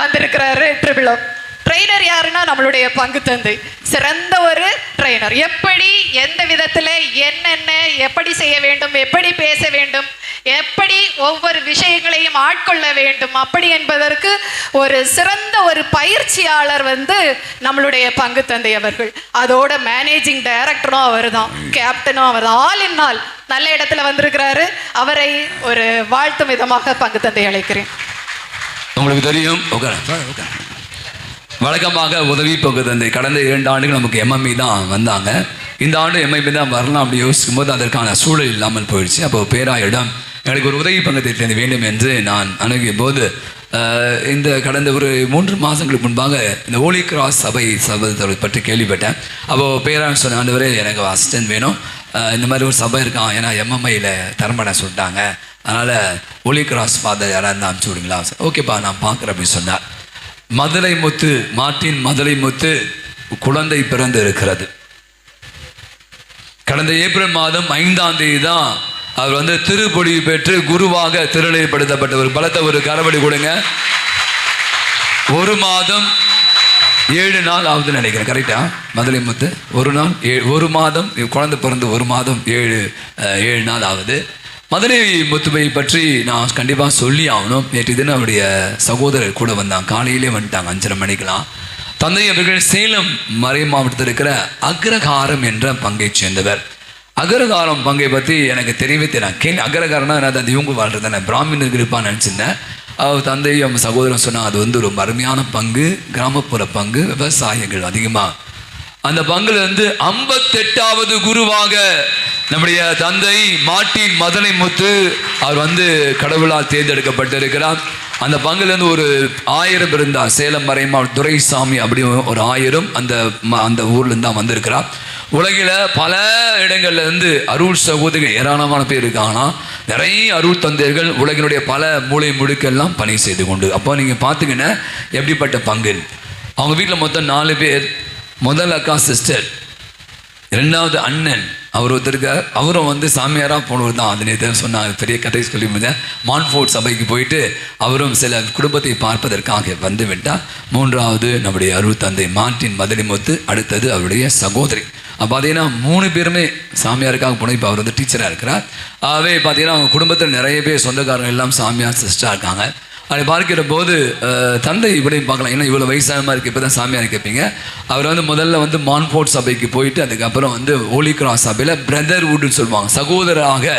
வந்திருக்கிறாரு ட்ரிபிள் எம். ட்ரெயினர் யாருன்னா நம்மளுடைய பங்கு தந்தை, சிறந்த ஒரு ட்ரெயினர். எப்படி எந்த விதத்தில் என்னென்ன எப்படி செய்ய வேண்டும், எப்படி பேச வேண்டும், எப்படி ஒவ்வொரு விஷயங்களையும் ஆட்கொள்ள வேண்டும் அப்படி என்பதற்கு ஒரு சிறந்த ஒரு பயிற்சியாளர் வந்து நம்மளுடைய பங்கு தந்தை அவர்கள். அதோட மேனேஜிங் டைரக்டரும் அவர் தான், கேப்டனும் அவர் தான். ஆல் இன் ஆல் நல்ல இடத்துல வந்திருக்கிறாரு. அவரை ஒரு வாழ்த்தும் விதமாக பங்கு தந்தை அழைக்கிறேன். உங்களுக்கு தெரியும், வழக்கமாக உதவி பங்கு தந்தை கடந்த 2 ஆண்டுகள் நமக்கு எம்எம்இ தான் வந்தாங்க. இந்த ஆண்டு எம்எம்இ தான் வரலாம் அப்படி யோசிக்கும் போது அதற்கான சூழல் இல்லாமல் போயிடுச்சு. அப்போ பேராயிடம் எனக்கு ஒரு உதவி பங்கு தந்தை வேண்டும் என்று நான் அணுகிய போது இந்த கடந்த ஒரு 3 மாதங்களுக்கு முன்பாக இந்த ஹோலி கிராஸ் சபை பற்றி கேள்விப்பட்டேன். அப்போது பேராக சொன்ன ஆண்டவரே எனக்கு அசிஸ்டன்ட் வேணும், இந்த மாதிரி ஒரு சபை இருக்கான், ஏன்னா எம்எம்ஐயில் தரமாட சொல்லிட்டாங்க, அதனால் ஹோலி கிராஸ் ஃபாதர் யாராக இருந்தால் அனுப்பிச்சி விடுங்களா? ஓகேப்பா நான் பார்க்குறேன் அப்படின்னு சொன்னார். மதுரை முத்து, மார்ட்டின் மதுரை முத்து குழந்தை பிறந்து இருக்கிறது. கடந்த ஏப்ரல் மாதம் 5ஆம் தேதி தான் அவர் வந்து திருப்பொழிவு பெற்று குருவாக திருநிலைப்படுத்தப்பட்ட ஒரு பலத்த ஒரு கரவடி கொடுங்க. 1 மாதம் 7 நாள் ஆகுதுன்னு நினைக்கிறேன். கரெக்டா? மதுரை முத்து 1 மாதம் குழந்தை பிறந்து 1 மாதம் 7 நாள் ஆகுது. மதுரை முத்துவை பற்றி நான் கண்டிப்பாக சொல்லி ஆகணும். நேற்று தினம் அவருடைய சகோதரர் கூட வந்தாங்க. காலையிலே வந்துட்டாங்க 5:30 மணிக்கெலாம். தந்தை அவர்கள் சேலம் மறை மாவட்டத்தில் இருக்கிற அக்ரகாரம் என்ற பங்கை சேர்ந்தவர். அக்ரகாரம் பங்கை பற்றி எனக்கு தெரியவே தெரியும். அக்ரகாரம்னா என்ன, அந்த இவங்க வாழ்றது நான் பிராமணர்கள் இருப்பான்னு நினச்சிருந்தேன். அவர் தந்தையும் அவங்க சகோதரன் சொன்னால் அது வந்து ரொம்ப அருமையான பங்கு, கிராமப்புற பங்கு, விவசாயிகள் அதிகமாக. அந்த பங்குல இருந்து 58வது குருவாக நம்முடைய தந்தை மார்ட்டின் மதுரை முத்து அவர் வந்து கடவுளால் தேர்ந்தெடுக்கப்பட்டிருக்கிறார். அந்த பங்குலேருந்து ஒரு 1000 இருந்தார். சேலம் மறைமா துரைசாமி அப்படி ஒரு 1000 அந்த ஊர்லேருந்து தான் வந்திருக்கிறார். உலகில் பல இடங்கள்ல இருந்து அருள் சகோதரிகள் ஏராளமான பேர் இருக்காங்கன்னா நிறைய அருள் தந்தையர்கள் உலகினுடைய பல மூலை முடுக்கெல்லாம் பணி செய்து கொண்டு. அப்போ நீங்கள் பார்த்துக்கின்னா எப்படிப்பட்ட பங்கு. அவங்க வீட்டில் மொத்தம் 4 பேர். முதல் அக்கா சிஸ்டர், 2வது அண்ணன் அவர் ஒருத்தருக்கார். அவரும் வந்து சாமியாராக போனவர் தான். அது நேற்று சொன்னாங்க, பெரிய கதை சொல்லி முடிஞ்சேன். மான்ஃபோர்ட் சபைக்கு போயிட்டு அவரும் சில குடும்பத்தை பார்ப்பதற்காக வந்து விட்டார். 3வது நம்முடைய அருள் தந்தை மார்ட்டின் மதுரை முத்து, அடுத்தது அவருடைய சகோதரி. அப்போ பார்த்தீங்கன்னா 3 பேருமே சாமியாருக்காக போனோம். இப்போ அவர் வந்து டீச்சராக இருக்கிறார். ஆகவே பார்த்தீங்கன்னா அவங்க குடும்பத்தில் நிறைய பேர் சொந்தக்காரங்க எல்லாம் சாமியார் சிஸ்டராக இருக்காங்க. அப்படி பார்க்கிற போது தந்தை இப்படி பார்க்கலாம். ஏன்னா இவ்வளோ வயசான மாதிரி இருக்குது, இப்போ தான் சாமியார் கேட்பீங்க. அவர் வந்து முதல்ல வந்து மான்ஃபோர்ட் சபைக்கு போயிட்டு அதுக்கப்புறம் வந்து ஹோலி கிராஸ் சபையில் பிரதர்வுட்னு சொல்லுவாங்க, சகோதராக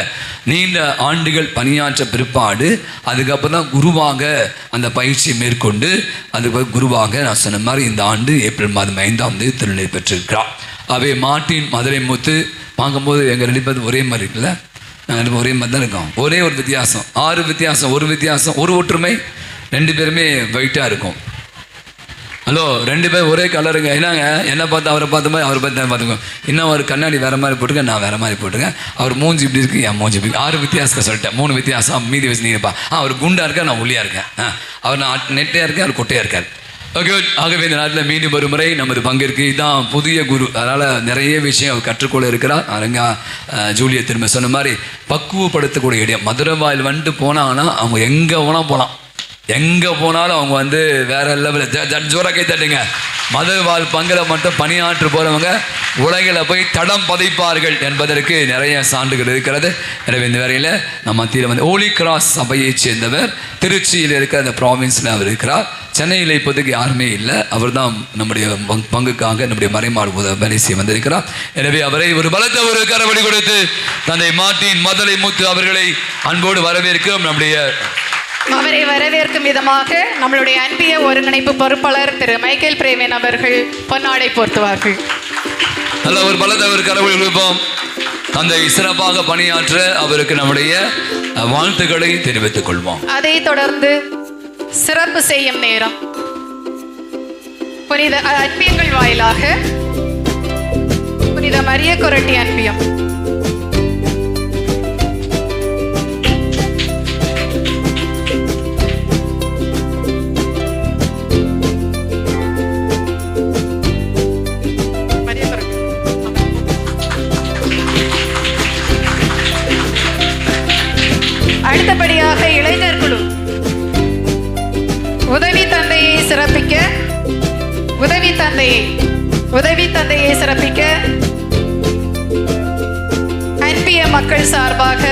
நீண்ட ஆண்டுகள் பணியாற்ற பிற்பாடு அதுக்கப்புறம் தான் குருவாக அந்த பயிற்சியை மேற்கொண்டு அதுக்கு குருவாக நான் சொன்ன மாதிரி இந்த ஆண்டு ஏப்ரல் மாதம் 5ஆம் தேதி திருநிலை பெற்றிருக்கிறார். அவை மார்ட்டின் மதுரை முத்து பார்க்கும்போது எங்கள் 2 பேரும் ஒரே மாதிரி இருக்குல்ல, நாங்கள் ஒரே மாதிரி தான் இருக்கோம். ஒரே ஒரு வித்தியாசம், 6 வித்தியாசம், ஒரு வித்தியாசம், ஒரு ஒற்றுமை. 2 பேருமே வெயிட்டாக இருக்கும். ஹலோ, 2 பேர் ஒரே கலருங்க. என்னங்க என்ன பார்த்து அவரை பார்த்த மாதிரி அவரை பார்த்து பார்த்துக்கோ. இன்னும் ஒரு கண்ணாடி வேறு மாதிரி போட்டுருக்கேன், நான் வேறு மாதிரி போட்டுருக்கேன். அவர் மூஞ்சி இப்படி இருக்கு, என் மூஞ்சி இப்படி. 6 வித்தியாசத்தை சொல்லிட்டேன். 3 வித்தியாசம் மீதி வச்சு நீங்கப்பா. அவர் குண்டாக இருக்கார், நான் ஒல்லியாக இருக்கேன். அவர் நான் நெட்டையாக இருக்கேன், அவர் கொட்டையாக இருக்கார். ஓகே. ஆகவே இந்த நாட்டில் மீண்டும் ஒரு முறை நமது பங்கிற்கு இதுதான் புதிய குரு. அதனால் நிறைய விஷயம் அவர் கற்றுக்கொள்ள இருக்கிறார். அரங்க ஜூலியை திரும்ப சொன்ன மாதிரி பக்குவப்படுத்தக்கூடிய இடம். மதுரை வாயில் வந்துட்டு போனாங்கன்னா அவங்க எங்கே போனால் போகலாம். எங்கே போனாலும் அவங்க வந்து வேற லெவலில் ஜோராக கை தட்டுங்க. மதுரை வாழ் பங்கில் மட்டும் பணியாற்று போகிறவங்க உலகில் போய் தடம் பதிப்பார்கள் என்பதற்கு நிறைய சான்றுகள் இருக்கிறது. எனவே இந்த வேளையில் நம்ம மத்தியில் வந்து ஹோலி கிராஸ் சபையை சேர்ந்தவர். திருச்சியில் இருக்கிற அந்த ப்ராவின்ஸில் அவர் இருக்கிறார். சென்னையில் இப்போதைக்கு யாருமே இல்லை. அவர் தான் நம்முடைய பங்குக்காக நம்முடைய மறைமாடு பரிசை வந்திருக்கிறார். எனவே அவரை ஒரு பலத்த ஒரு கரவடி கொடுத்து தந்தை மார்ட்டின் மதுரை முத்து அவர்களை அன்போடு வரவேற்கும். அவரை வரவேற்கும் விதமாக நம்மளுடைய அன்பிய ஒருங்கிணைப்பு பொறுப்பாளர் திரு மைக்கேல் பிரேமன் அவர்கள் பொன்னாடை போர்த்துவார்கள். நல்ல ஒரு பலத்த ஒரு கரவடி கொடுப்போம். தந்தை சிறப்பாக பணியாற்ற அவருக்கு நம்முடைய வாழ்த்துக்களை தெரிவித்துக் கொள்வோம். அதை தொடர்ந்து சிறப்பு செய்யும் நேரம். புனித அன்பியங்கள் வாயிலாக புனித மரிய கொரட்டி அன்பியம். அடுத்தபடியாக இளைஞர் குழு உதவி தந்தையை சிறப்பிக்க அன்பிய மக்கள் சார்பாக,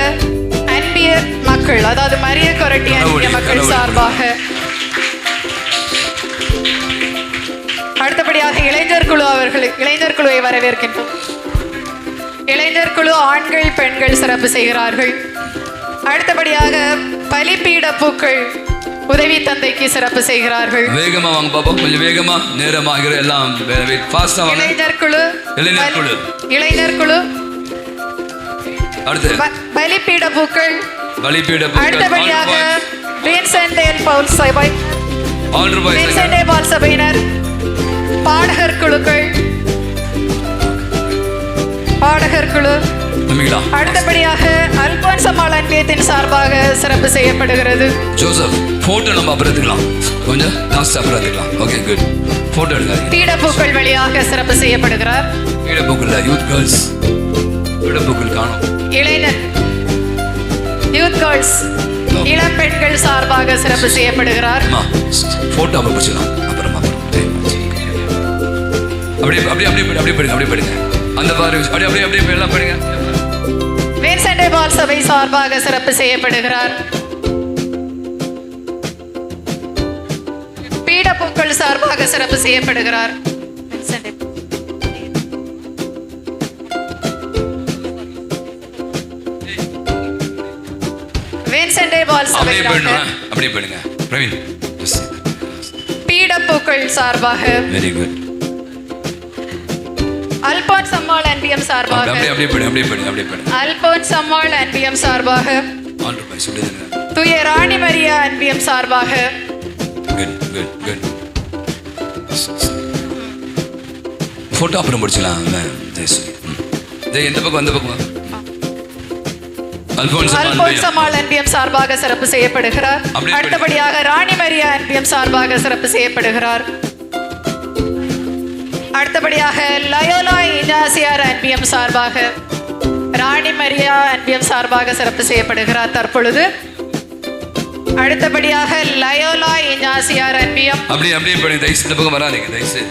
அன்பிய மக்கள் அதாவது மரிய கொரட்டி அன்பிய மக்கள் சார்பாக அடுத்தபடியாக இளைஞர் குழுவை வரவேற்கின்றோம். இளைஞர் குழு ஆண்கள் பெண்கள் சிறப்பு செய்கிறார்கள். அடுத்தபடியாக பலிப்பீட பூக்கள் உதவி தந்தைக்கு சிறப்பு செய்கிறார்கள். வேகமா வாங்க பாப்பா, கொஞ்சம் வேகமா, நேரமாகிற எல்லாம் ஃபாஸ்டா வாங்க. இளைஞர் குழு அடுத்து பலிப்பீட பூக்கள். அடுத்தபடியாக வின்சென்ட் டே பவுல் சபையினர் பாடகர் குழு. அடுத்தபடியாக அல்போன்ஸ் அல்போன்ஸ் அம்மாள் அன்பியத்தின் சார்பாக சிறப்பு செய்யப்படுகிறது. ஜோசப் போட்டோ நம்ம அப்புறம் எடுத்துக்கலாம், கொஞ்சம் லாஸ்ட் அப்புறம் எடுத்துக்கலாம். Okay good. போட்டோ எடுக்காதீங்க. பீடப்பூக்கள் வழியாக சிறப்பு செய்யப்படுகிறார். பீடப்பூக்கள்ல யூத் கேர்ள்ஸ் பீடப்பூக்கள் காணும். இளைஞர் யூத் கேர்ள்ஸ் இளம் பெண்கள் சார்பாக சிறப்பு செய்யப்படுகிறார். போட்டோ அப்புறம் பிடிச்சிக்கலாம். அப்புறமா அப்படியே அப்படியே அப்படியே அப்படியே படுங்க, அப்படியே படுங்க. அந்த பாரு அப்படியே அப்படியே அப்படியே எல்லாம் படுங்க. வேன்சண்டே பால் சபை சார்பாக சிறப்பு செய்யப்படுகிறார். பீடப்பூக்கள் சார்பாக சிறப்பு செய்யப்படுகிறார். வேன்சண்டே பால் சபை அப்படியே படுங்க. பிரவீன் பீடப்பூக்கள் சார்பாக வெரி குட். அல்போன்ஸ் அம்மாள் அன்பியம் சார்பாக அப்படியே அப்படியே படுங்க, அப்படியே படுங்க, அப்படியே படுங்க. அல்போன்ஸ் அம்மாள் அன்பியம் சார்பாக ஆன் ரூபாய் சொல்லுங்க. தூய ராணி மரியா அன்பியம் சார்பாக குட் குட் குட். போட்டோ அப்புறம் முடிச்சலாம். எந்த பக்கம் அந்த பக்கம் அல்போன்ஸ் அம்மாள் அன்பியம் சார்பாக சிறப்பு செய்யப்படுகிறார். அடுத்தபடியாக ராணி மரியா அன்பியம் சார்பாக சிறப்பு செய்யப்படுகிறார். அடுத்தபடியாக லயோலா இனாசியார் அன்பியம் சார்பாக ராணி மரியா அன்பியம் சார்பாக சிறப்பு செய்யப்படுகிறார். தற்பொழுது அடுத்தபடியாக லயோலா இனாசியார் அன்பியம் அப்படியே அப்படியே படுங்க. தயவுசெய்து இந்த பக்கம் வராதீங்க தயவுசெய்து.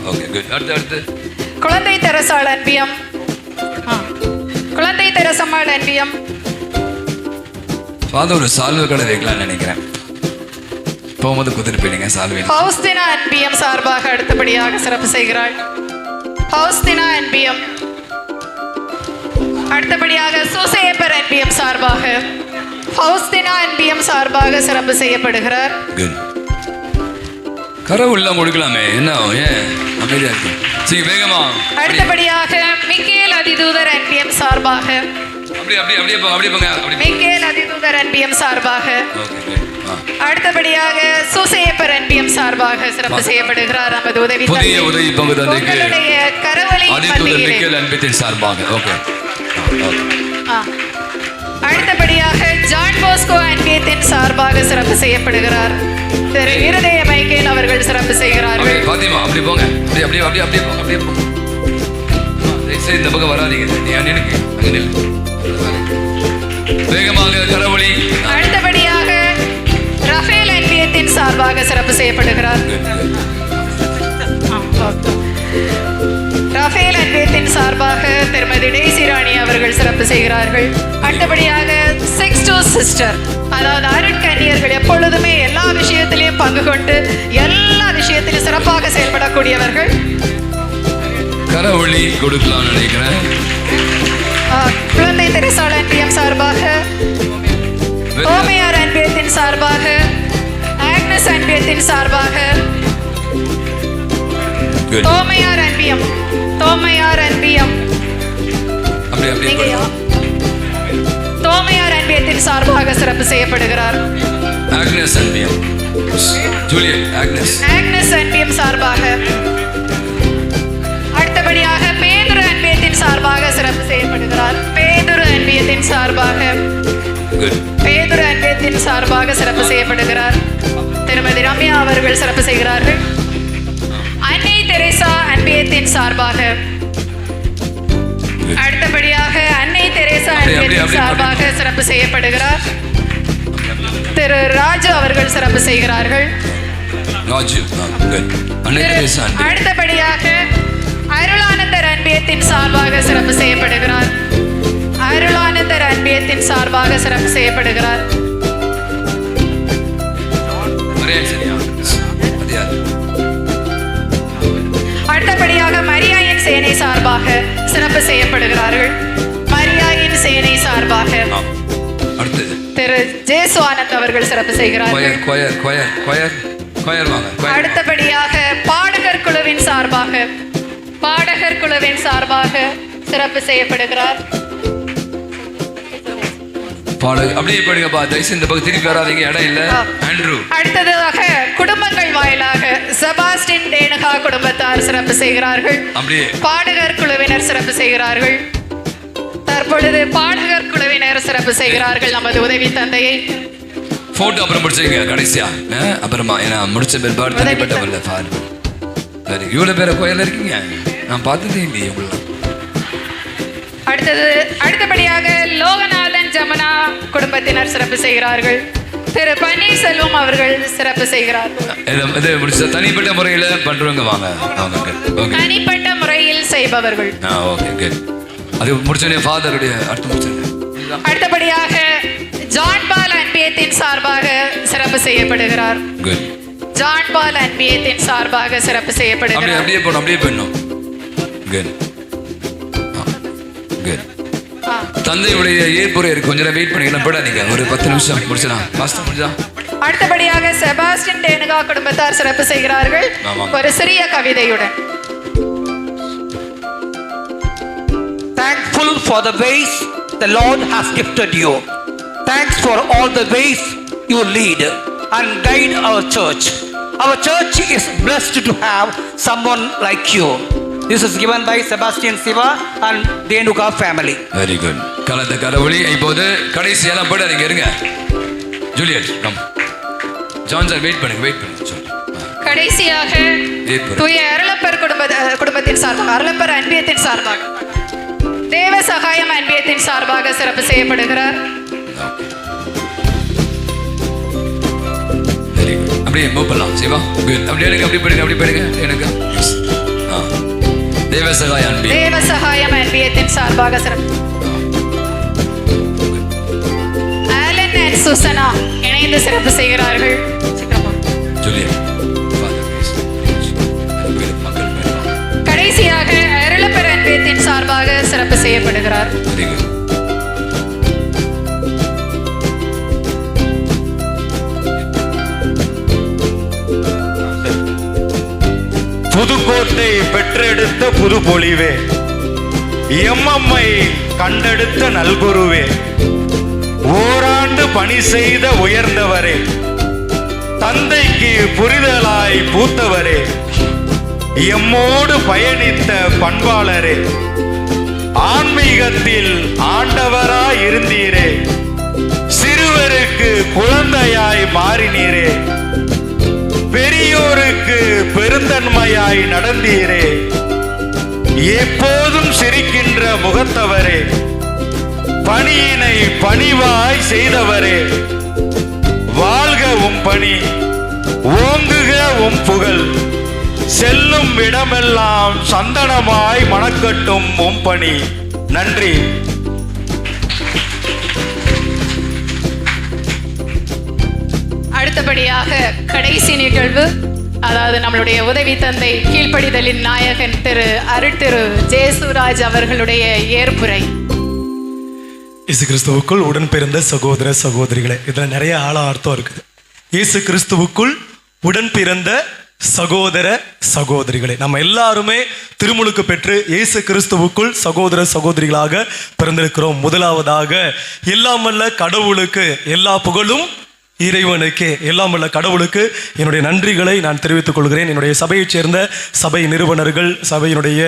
Okay good. அடுத்து அடுத்து குழந்தை தெரசாள் அன்பியம் குழந்தை தெரசம்மாள் அன்பியம். ஃபாதர் ஒரு சால்வை கடை வைக்கலாம்னு நினைக்கிறேன். போகும்போது குதிரை போயிடுங்க சால்வை. ஹவுஸ்தினா அன்பியம் சார்பாக அடுத்தபடியாக சிறப்பு செய்கிறாள். ஹவுஸ்தினா அன்பியம். அடுத்தபடியாக சூசையப்பர் அன்பியம் சார்பாக ஹவுஸ்தினா அன்பியம் சார்பாக சிறப்பு செய்யப்படுகிறார். கரை உள்ள முடிக்கலாமே, என்ன ஏன் அமைதியா இருக்கு? சரி வேகமா. அடுத்தபடியாக மிக்கேல் அதிதூதர் அன்பியம் சார்பாக அப்படியே அப்படியே அப்படியே போங்க, அப்படியே போங்க, அப்படியே மிக்கேல் அதிதூதர் அன்பியம் சார்பாக அடுத்தபடியாக சூசையப்பர் அன்பியம் சார்பாக சிறப்பு செய்யப்படுகிறார். நமது உதவி பங்கு தந்தைக்கு கரவழி மிக்கேல் அன்பியத்தின் சார்பாக. ஓகே. அடுத்தபடியாக ஜான் போஸ்கோ அன்பியத்தின் சார்பாக சிறப்பு செய்யப்படுகிறார். திரு இருதய மைக்கேல் அவர்கள் சிறப்பு செய்கிறார்கள். பாத்திமா அப்படி போங்க, அப்படியே அப்படியே அப்படியே அப்படியே போங்க, அப்படியே போங்க. இந்த பக்கம் வராதீங்க, நீ அண்ணனுக்கு அங்க நில்லு. வேகமாக கரவழி. அடுத்தபடியாக ரஃபேல் அன்பியத்தின் சார்பாக சிறப்பு செய்யப்படுகிறார். ரஃபேல் அன்பியத்தின் சார்பாக திருமதி டெய்சி ராணி அவர்கள் சிறப்பு செய்கிறார்கள். அடுத்தபடியாக 6 சிஸ்டர், அதாவது அருட்கன்னியர்கள் எப்பொழுதுமே எல்லா விஷயத்திலையும் பங்கு கொண்டு எல்லா விஷயத்திலும் சிறப்பாக செயல்படக்கூடியவர்கள். கரவழி கொடுக்கலாம் நினைக்கிறேன். குழந்தை தெரசாள் அன்பியம் சார்பாக ஓமையார் அன்பியத்தின் சார்பாக ஆக்னஸ் அன்பியத்தின் சார்பாக தோமையார் அன்பியம் தோமையார் அன்பியத்தின் சார்பாக சிறப்பு செய்யப்படுகிறார். ஆக்னஸ் அன்பியம் ஜூலியட் ஆக்னஸ் அன்பியம் சார்பாக. அடுத்தபடியாக பேதுரு அன்பியத்தின் சார்பாக சிறப்பு செய்யப்படுகிறார். பேதுரு அன்பியத்தின் சார்பாக சிறப்பு செய்யப்படுகிறார். திருமதி ரம்யா அவர்கள் சிறப்பு செய்கிறார்கள். அன்னை தெரேசா அன்பியத்தின் சார்பாக அடுத்தபடியாக அன்னை தெரேசா அன்பியத்தின் சார்பாக சிறப்பு செய்யப்படுகிறார். திரு ராஜு அவர்கள் சிறப்பு செய்கிறார்கள். அடுத்தபடியாக அருளானந்தர் அன்பியத்தின் சார்பாக சிறப்பு செய்யப்படுகிறார். அருளானந்தர் அன்பியத்தின் சார்பாக சிறப்பு செய்யப்படுகிறார். அடுத்தபடியாக மரியாயின் சேனை சார்பாக சிறப்பு செய்யப்படுகிறார்கள். மரியாயின் சேனை சார்பாக திரு ஜேசு ஆனந்த் அவர்கள் சிறப்பு செய்கிறார்கள். அடுத்தபடியாக பாடகர் குழுவின் சார்பாக சிறப்பு செய்யப்படுகிறார். அப்படியே படுங்கப்பா, தயவுசெய்து இந்த பக்கம் திருப்பி வராதீங்க, இடம் இல்ல. ஆண்ட்ரூ. அடுத்ததாக குடும்பங்கள் வாயிலாக செபாஸ்டின் டேனகா குடும்பத்தார் சிறப்பு செய்கிறார்கள். பாடகர் குழுவினர் சிறப்பு செய்கிறார்கள். தற்பொழுது பாடகர் குழுவினர் சிறப்பு செய்கிறார்கள் நமது உதவி தந்தையை. போட்டோ அப்புறம் முடிச்சுங்க கடைசியா. அப்புறமா ஏன்னா முடிச்ச பிற்பாடு தனிப்பட்டவல்ல பாரு. சரி, இவ்வளோ பேரை கோயிலில் இருக்கீங்க, நான் பார்த்ததே இல்லையே இவ்வளோ. அடுத்தபடியாக லோகநாதன் ஜமுனா குடும்பத்தினர் சிறப்பு செய்கிறார்கள். திரு பன்னீர்செல்வம் அவர்கள் சிறப்பு செய்கிறார்கள். இது முடிச்ச தனிப்பட்ட முறையில் பண்றவங்க வாங்க. ஓகே, தனிப்பட்ட முறையில் செய்பவர்கள். ஓகே. அது முடிச்சோடனே ஃபாதருடைய அர்த்தம் முடிச்சிருங்க. அடுத்தபடியாக ஜான் பால் அன்பியத்தின் சார்பாக சிறப்பு செய்யப்படுகிறார். குட். ஜான் பால் அன்பியத்தின் சார்பாக சிறப்பு செய்யப்படுகிறார். அப்படியே போகணும். குட். குட். தந்தையுடைய ஏற்புரை இருக்கு, கொஞ்சம் நேரம் வெயிட் பண்ணிக்கலாம். போடாதீங்க, ஒரு 10 நிமிஷம் முடிச்சலாம். ஃபாஸ்டா முடிஞ்சா. அடுத்தபடியாக செபாஸ்டின் டேனுகா குடும்பத்தார் சிறப்பு செய்கிறார்கள் ஒரு சிறிய கவிதையுடன். Thankful for the ways the Lord has gifted you. Thanks for all the ways you lead and guide our church. Our church is blessed to have someone like you. This is given by Sebastian Siva and Denuka family. Very good. கலந்த கடவுளி. இப்போது கடைசியெல்லாம் போடாதீங்க, இருங்க. Juliet come. ஜான்சன் வெயிட் பண்ணுங்க. கடைசியாக தூய அருளப்பர் குடும்பத்தின் சார்பாக, அருளப்பர் அன்பியத்தின் சார்பாக, தேவ சகாயம் அன்பியத்தின் சார்பாக சிறப்பு செய்யப்படுகிறார். Very good. அப்படியே மூவ் பண்ணலாம். சிவா குட். அப்படி எடுங்க. எனக்கு தேவ சகாயம் அன்பியத்தின் சார்பாக சிறப்பு. ஆலன் அண்ட் சுசனா இணைந்து சிறப்பு செய்கிறார்கள். ஜூலியட். கடைசியாக அருளப்பர் அன்பியத்தின் சார்பாக சிறப்பு செய்யப்படுகிறார். Very good. புதுக்கோட்டை பெற்றெடுத்த புது பொலிவே, எம்மம்மை கண்டெடுத்த நல்குருவே, ஓராண்டு பணி செய்த உயர்ந்தவரே, தந்தைக்கு புரிதலாய் பூத்தவரே, எம்மோடு பயணித்த பண்பாளரே, ஆன்மீகத்தில் ஆண்டவராய் இருந்தீரே, சிறுவருக்கு குழந்தையாய் மாறினீரே, பெரியோருக்கு பெருந்தன்மையாய் நடந்தீரே, எப்போதும் சிரிக்கின்ற முகத்தவரே, பணியினை பணிவாய் செய்தவரே, வாழ்க உம் பணி, ஓங்குக உம் புகழ், செல்லும் இடமெல்லாம் சந்தனமாய் மணக்கட்டும் உம் பணி. நன்றி. அடுத்தபடியாக கடைசி நிகழ்வு, அதாவது நம்மளுடைய உதவி தந்தை கீழ்ப்படிதலின் நாயகன் திரு அருட்திரு ஜேசுராஜ் அவர்களுடைய ஏற்புரை. இயேசு கிறிஸ்துவுக்குள் உடன் பிறந்த சகோதர சகோதரிகளே, இதுல நிறைய ஆழ அர்த்தம் இருக்குது. இயேசு கிறிஸ்துவுக்குள் உடன் பிறந்த சகோதர சகோதரிகளே, நம்ம எல்லாருமே திருமுழுக்கு பெற்று இயேசு கிறிஸ்துவுக்குள் சகோதர சகோதரிகளாக பிறந்திருக்கிறோம். முதலாவதாக எல்லாம் வல்ல கடவுளுக்கு எல்லா புகழும் இறைவனுக்கு, எல்லாம் உள்ள கடவுளுக்கு என்னுடைய நன்றிகளை நான் தெரிவித்துக் கொள்கிறேன். என்னுடைய சபையைச் சேர்ந்த சபை நிறுவனர்கள், சபையினுடைய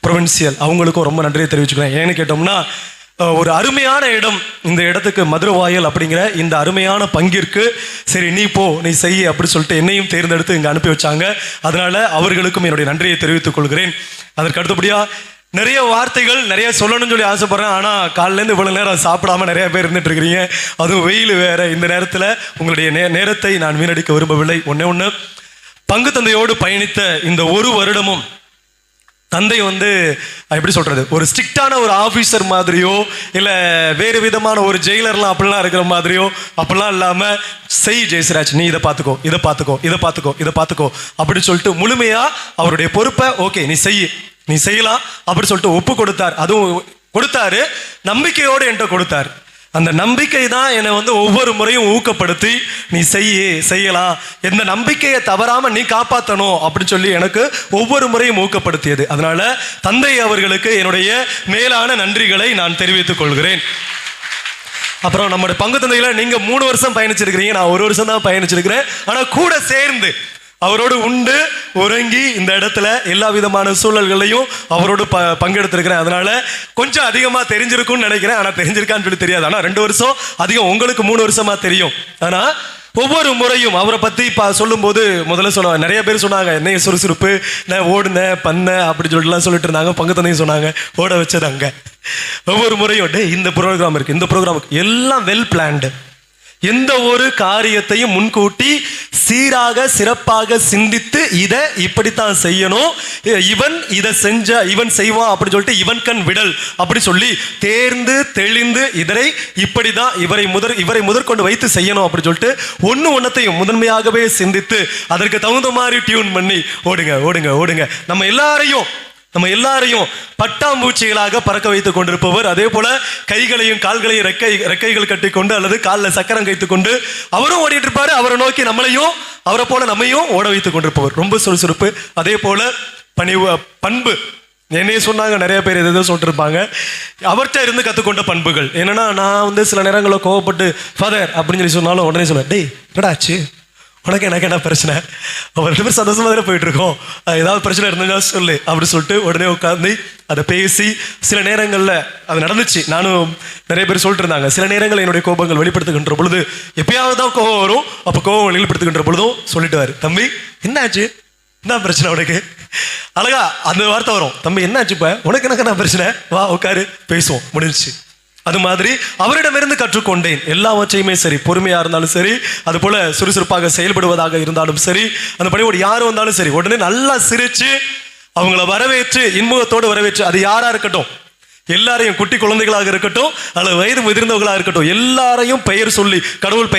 ப்ரொவின்சியல், அவங்களுக்கும் ரொம்ப நன்றியை தெரிவிச்சுக்கிறேன். ஏன்னு கேட்டோம்னா, ஒரு அருமையான இடம், இந்த இடத்துக்கு மதுரவாயல் அப்படிங்கிற இந்த அருமையான பங்கிற்கு சரி நீ போ, நீ செய்ய அப்படி சொல்லிட்டு என்னையும் தேர்ந்தெடுத்து இங்கே அனுப்பி வச்சாங்க. அதனால அவர்களுக்கும் என்னுடைய நன்றியை தெரிவித்துக் கொள்கிறேன். அதற்கு அடுத்தபடியா நிறைய வார்த்தைகள் நிறைய சொல்லணும்னு சொல்லி ஆசைப்படுறேன். ஆனால் காலிலேருந்து இவ்வளோ நேரம் சாப்பிடாம நிறைய பேர் இருந்துட்டு இருக்கிறீங்க, அதுவும் வெயில் வேற. இந்த நேரத்தில் உங்களுடைய நேரத்தை நான் வீணடிக்க விரும்பவில்லை. ஒன்று பங்கு தந்தையோடு பயணித்த இந்த ஒரு வருடமும் தந்தை எப்படி சொல்றது, ஒரு ஸ்ட்ரிக்டான ஒரு ஆஃபீஸர் மாதிரியோ இல்லை வேறு விதமான ஒரு ஜெயிலர்லாம் அப்படிலாம் இருக்கிற மாதிரியோ அப்படிலாம் இல்லாமல், செய் ஜெயசிராஜ், நீ இதை பார்த்துக்கோ, இதை பார்த்துக்கோ, இதை பார்த்துக்கோ, இதை பார்த்துக்கோ அப்படி சொல்லிட்டு முழுமையாக அவருடைய பொறுப்பை ஓகே நீ நீ செய்யலாம் அப்படி சொல்லிட்டு ஒப்பு கொடுத்தார். அதுவும் கொடுத்தாரு, நம்பிக்கையோடு என்கிட்ட கொடுத்தார். அந்த நம்பிக்கை தான் என்னை ஒவ்வொரு முறையும் ஊக்கப்படுத்தி நீ செய்யலாம், எந்த நம்பிக்கையை தவறாம நீ காப்பாற்றணும் அப்படின்னு சொல்லி எனக்கு ஒவ்வொரு முறையும் ஊக்கப்படுத்தியது. அதனால தந்தை அவர்களுக்கு என்னுடைய மேலான நன்றிகளை நான் தெரிவித்துக் கொள்கிறேன். அப்புறம் நம்முடைய பங்கு தந்தைகளை நீங்க 3 வருஷம் பயணிச்சிருக்கிறீங்க, நான் 1 வருஷம் தான் பயணிச்சிருக்கிறேன். ஆனா கூட சேர்ந்து அவரோடு உண்டு உறங்கி இந்த இடத்துல எல்லா விதமான சூழல்களையும் அவரோடு பங்கெடுத்திருக்கிறேன். அதனால கொஞ்சம் அதிகமா தெரிஞ்சிருக்கும்னு நினைக்கிறேன். ஆனா தெரிஞ்சிருக்கான்னு சொல்லி தெரியாது. ஆனா 2 வருஷம் அதிகம், உங்களுக்கு 3 வருஷமா தெரியும். ஆனா ஒவ்வொரு முறையும் அவரை பத்தி சொல்லும் போது முதல்ல சொன்னாங்க, நிறைய பேர் சொன்னாங்க என்ன சுறுசுறுப்பு, நான் ஓடுனேன் பண்ண அப்படி சொல்லிட்டுலாம் சொல்லிட்டு இருந்தாங்க. பங்கு தந்தையும் சொன்னாங்க ஓட வச்சது அங்க. ஒவ்வொரு முறையும் இந்த ப்ரோக்ராம் இருக்கு, இந்த ப்ரோக்ராம் எல்லாம் வெல் பிளான்டு. எந்த ஒரு காரியத்தையும் முன்கூட்டி சீராக சிறப்பாக சிந்தித்து இதை இப்படித்தான் செய்யணும், இவன் இதை செஞ்ச இவன் செய்வான் அப்படி சொல்லிட்டு இவன் கண் விடல் அப்படி சொல்லி தேர்ந்து தெளிந்து இதனை இப்படிதான் இவரை முதற்கொண்டு வைத்து செய்யணும் அப்படி சொல்லிட்டு ஒன்னத்தையும் முதன்மையாகவே சிந்தித்து அதற்கு தகுந்த மாதிரி டியூன் பண்ணி ஓடுங்க ஓடுங்க ஓடுங்க. நம்ம எல்லாரையும் பட்டாம்பூச்சிகளாக பறக்க வைத்துக் கொண்டிருப்பவர். அதே போல கைகளையும் கால்களையும் ரெக்கைகள் கட்டிக்கொண்டு அல்லது காலில் சக்கரம் கைத்துக் கொண்டு அவரும் ஓடிட்டு இருப்பாரு. அவரை நோக்கி நம்மளையும் அவரை போல நம்மையும் ஓட வைத்துக் கொண்டிருப்பவர். ரொம்ப சுறுசுறுப்பு. அதே போல பண்பு. என்னையே சொன்னாங்க நிறைய பேர் எதோ சொல்லிட்டு இருப்பாங்க. அவர்கிட்ட இருந்து கற்றுக்கொண்ட பண்புகள் என்னன்னா, நான் சில நேரங்களில் கோவப்பட்டு ஃபாதர் அப்படின்னு சொல்லி சொன்னாலும் உடனே சொல்லுவேன், டேய் என்னடாச்சு உனக்கு எனக்கு என்ன பிரச்சனை, அவர் 2 பேர் சந்தோஷமா தானே போயிட்டு இருக்கோம், ஏதாவது பிரச்சனை இருந்தா சொல்லு அப்படி சொல்லிட்டு உடனே உட்காந்து அதை பேசி சில நேரங்களில் அது நடந்துச்சு. நானும் நிறைய பேர் சொல்லிட்டு இருந்தாங்க, சில நேரங்களில் என்னுடைய கோபங்கள் வெளிப்படுத்துகின்ற பொழுது எப்பயாவது தான் கோபம் வரும். அப்போ கோபம் வெளிப்படுத்துகின்ற பொழுதும் சொல்லிட்டு தம்பி என்னாச்சு, என்ன பிரச்சனை உனக்கு, அழகா அந்த வார்த்தை வரும், தம்பி என்னாச்சு இப்ப உனக்கு எனக்கு என்ன பிரச்சனை, வா உட்காரு பேசுவோம் முடிஞ்சிச்சு. அது மாதிரி அவரிடமிருந்து கற்றுக்கொண்டேன். எல்லாவற்றையுமே சரி, பொறுமையா இருந்தாலும் சரி, அது போல சுறுசுறுப்பாக செயல்படுவதாக இருந்தாலும் சரி, அந்த பணியோடு யாரும் வந்தாலும் சரி உடனே நல்லா சிரிச்சு அவங்கள வரவேற்று இன்முகத்தோடு வரவேற்று, அது யாரா இருக்கட்டும், எல்லாரையும் குட்டி குழந்தைகளாக இருக்கட்டும் அல்லது வயது முதிர்ந்தவர்களாக இருக்கட்டும், எல்லாரையும் பெயர் சொல்லி கடவுள்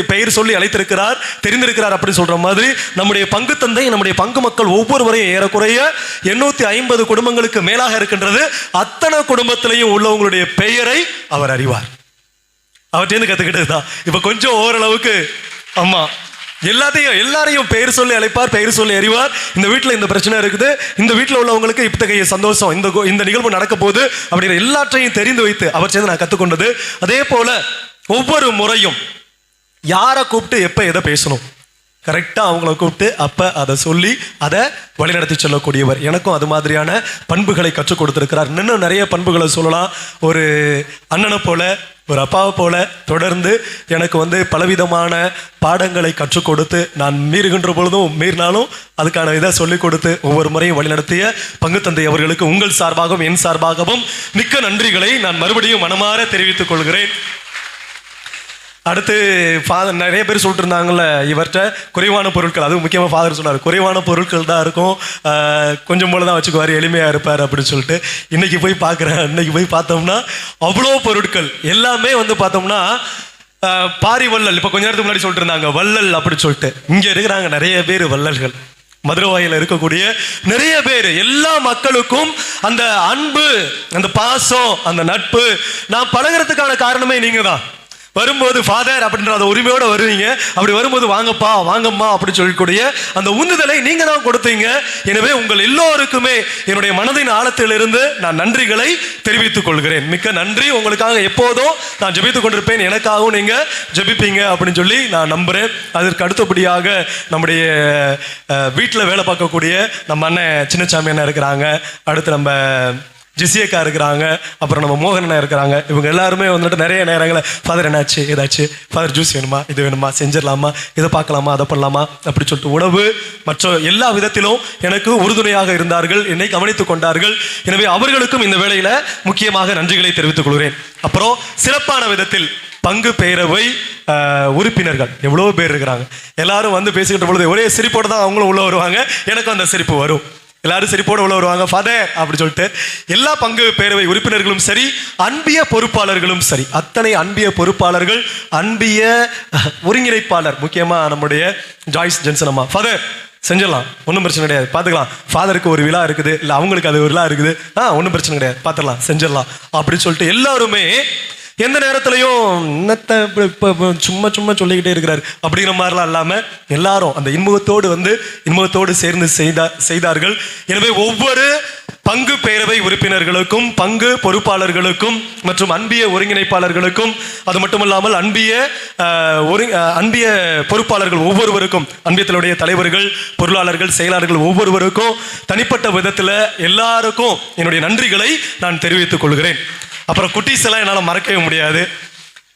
பெயர் சொல்லி அழைத்திருக்கிறார், தெரிந்திருக்கிறார் அப்படி சொல்ற மாதிரி நம்முடைய பங்கு தந்தை, நம்முடைய பங்கு மக்கள் ஒவ்வொருவரையும் ஏறக்குறைய 850 குடும்பங்களுக்கு மேலாக இருக்கின்றது. அத்தனை குடும்பத்திலையும் உள்ளவங்களுடைய பெயரை அவர் அறிவார். அவற்றிலிருந்து கத்துக்கிட்டது தான். இப்ப கொஞ்சம் ஓரளவுக்கு அம்மா எல்லாரையும் பெயர் சொல்லி அழைப்பார், பெயர் சொல்லி அறிவார். இந்த வீட்டில் இந்த பிரச்சனை இருக்குது, இந்த வீட்டில் உள்ளவங்களுக்கு இத்தகைய சந்தோஷம், இந்த நிகழ்வு நடக்க போகுது அப்படிங்கிற எல்லாற்றையும் தெரிந்து வைத்து அவர் சேர்ந்து நான் கற்றுக்கொண்டது. அதே போல ஒவ்வொரு முறையும் யாரை கூப்பிட்டு எப்போ எதை பேசணும், கரெக்டாக அவங்கள கூப்பிட்டு அப்போ அதை சொல்லி அதை வழிநடத்தி செல்லக்கூடியவர். எனக்கும் அது மாதிரியான பண்புகளை கற்றுக் கொடுத்திருக்கிறார். இன்னும் நிறைய பண்புகளை சொல்லலாம். ஒரு அண்ணனை போல, ஒரு அப்பாவை போல தொடர்ந்து எனக்கு பலவிதமான பாடங்களை கற்றுக் கொடுத்து, நான் மீறுகின்ற பொழுதும் மீறினாலும் அதுக்கான இதை சொல்லிக் கொடுத்து ஒவ்வொரு முறையும் வழிநடத்திய பங்கு தந்தை அவர்களுக்கு உங்கள் சார்பாகவும் என் சார்பாகவும் மிக்க நன்றிகளை நான் மறுபடியும் மனமாற தெரிவித்துக் கொள்கிறேன். அடுத்து ஃபாதர் நிறைய பேர் சொல்லிட்டு இருந்தாங்கல்ல, இவர்கிட்ட குறைவான பொருட்கள், அதுவும் முக்கியமாக ஃபாதர் சொன்னார் குறைவான பொருட்கள் தான் இருக்கும், கொஞ்சம் போல தான் வச்சுக்குவார், எளிமையாக இருப்பார் அப்படின்னு சொல்லிட்டு. இன்னைக்கு போய் பார்க்குறேன், இன்னைக்கு போய் பார்த்தோம்னா அவ்வளோ பொருட்கள் எல்லாமே பார்த்தோம்னா பாரி வள்ளல். இப்போ கொஞ்ச நேரத்துக்கு முன்னாடி சொல்லிட்டு இருந்தாங்க வள்ளல் அப்படி சொல்லிட்டு. இங்கே இருக்கிறாங்க நிறைய பேர் வள்ளல்கள், மதுரவாயில் இருக்கக்கூடிய நிறைய பேர். எல்லா மக்களுக்கும் அந்த அன்பு, அந்த பாசம், அந்த நட்பு நான் பழகிறதுக்கான காரணமே நீங்க தான். வரும்போது ஃபாதர் அப்படின்ற அந்த உரிமையோடு வருவீங்க, அப்படி வரும்போது வாங்கப்பா வாங்கம்மா அப்படின்னு சொல்லக்கூடிய அந்த உந்துதலை நீங்க தான் கொடுத்தீங்க. எனவே உங்கள் எல்லோருக்குமே என்னுடைய மனதின் ஆழத்திலிருந்து நான் நன்றிகளை தெரிவித்துக் கொள்கிறேன். மிக்க நன்றி. உங்களுக்காக எப்போதும் நான் ஜெபித்துக் கொண்டிருப்பேன், எனக்காகவும் நீங்க ஜெபிப்பீங்க அப்படின்னு சொல்லி நான் நம்புறேன். அதற்கு அடுத்தபடியாக நம்முடைய வீட்டில் வேலை பார்க்கக்கூடிய நம்ம அண்ணன் சின்னசாமி அண்ணன் இருக்கிறாங்க, அடுத்து நம்ம ஜிசியக்கா இருக்கிறாங்க, அப்புறம் நம்ம மோகனா இருக்கிறாங்க. இவங்க எல்லாருமே நிறைய நேரங்களில் ஃபாதர் என்னாச்சு, ஏதாச்சு ஃபாதர் ஜூஸ் வேணுமா, இது வேணுமா, செஞ்சிடலாமா, இதை பார்க்கலாமா, அதை பண்ணலாமா அப்படி சொல்லிட்டு உணவு மற்ற எல்லா விதத்திலும் எனக்கு உறுதுணையாக இருந்தார்கள், என்னை கவனித்துக் கொண்டார்கள். எனவே அவர்களுக்கும் இந்த வேளையில முக்கியமாக நன்றிகளை தெரிவித்துக் கொள்கிறேன். அப்புறம் சிறப்பான விதத்தில் பங்கு பேரவை உறுப்பினர்கள் எவ்வளோ பேர் இருக்கிறாங்க. எல்லாரும் பேசிக்கிட்ட பொழுது ஒரே சிரிப்போடு தான் அவங்களும் உள்ள வருவாங்க, எனக்கும் அந்த சிரிப்பு வரும். எல்லாரும் சிரிப்போடு உள்ள வருவாங்க ஃபாதர் அப்படி சொல்லிட்டு. எல்லா பங்கு பேரவை உறுப்பினர்களும் சரி, அன்பிய பொறுப்பாளர்களும் சரி, அத்தனை அன்பிய பொறுப்பாளர்கள், அன்பிய ஒருங்கிணைப்பாளர் முக்கியமாக நம்முடைய ஜாய்ஸ் ஜென்சன் அம்மா, ஃபாதர் செஞ்சிடலாம் ஒன்றும் பிரச்சனை கிடையாது, பார்த்துக்கலாம், ஃபாதருக்கு ஒரு விழா இருக்குது, இல்லை அவங்களுக்கு அது ஒரு விழா இருக்குது, ஒன்றும் பிரச்சனை கிடையாது, பார்த்துடலாம், செஞ்சிடலாம் அப்படின்னு சொல்லிட்டு எல்லாருமே எந்த நேரத்திலையும் சும்மா சும்மா சொல்லிக்கிட்டே இருக்கிறார் அப்படிங்கிற மாதிரிலாம் இல்லாமல் எல்லாரும் அந்த இன்முகத்தோடு சேர்ந்து செய்தார்கள். எனவே ஒவ்வொரு பங்கு பேரவை உறுப்பினர்களுக்கும் பங்கு பொறுப்பாளர்களுக்கும் மற்றும் அன்பிய ஒருங்கிணைப்பாளர்களுக்கும், அது மட்டுமல்லாமல் அன்பிய பொறுப்பாளர்கள் ஒவ்வொருவருக்கும், அன்பியத்தினுடைய தலைவர்கள், பொருளாளர்கள், செயலாளர்கள் ஒவ்வொருவருக்கும் தனிப்பட்ட விதத்தில் எல்லாருக்கும் என்னுடைய நன்றிகளை நான் தெரிவித்துக் கொள்கிறேன். அப்புறம் குட்டீஸ் எல்லாம் என்னால் மறக்கவே முடியாது.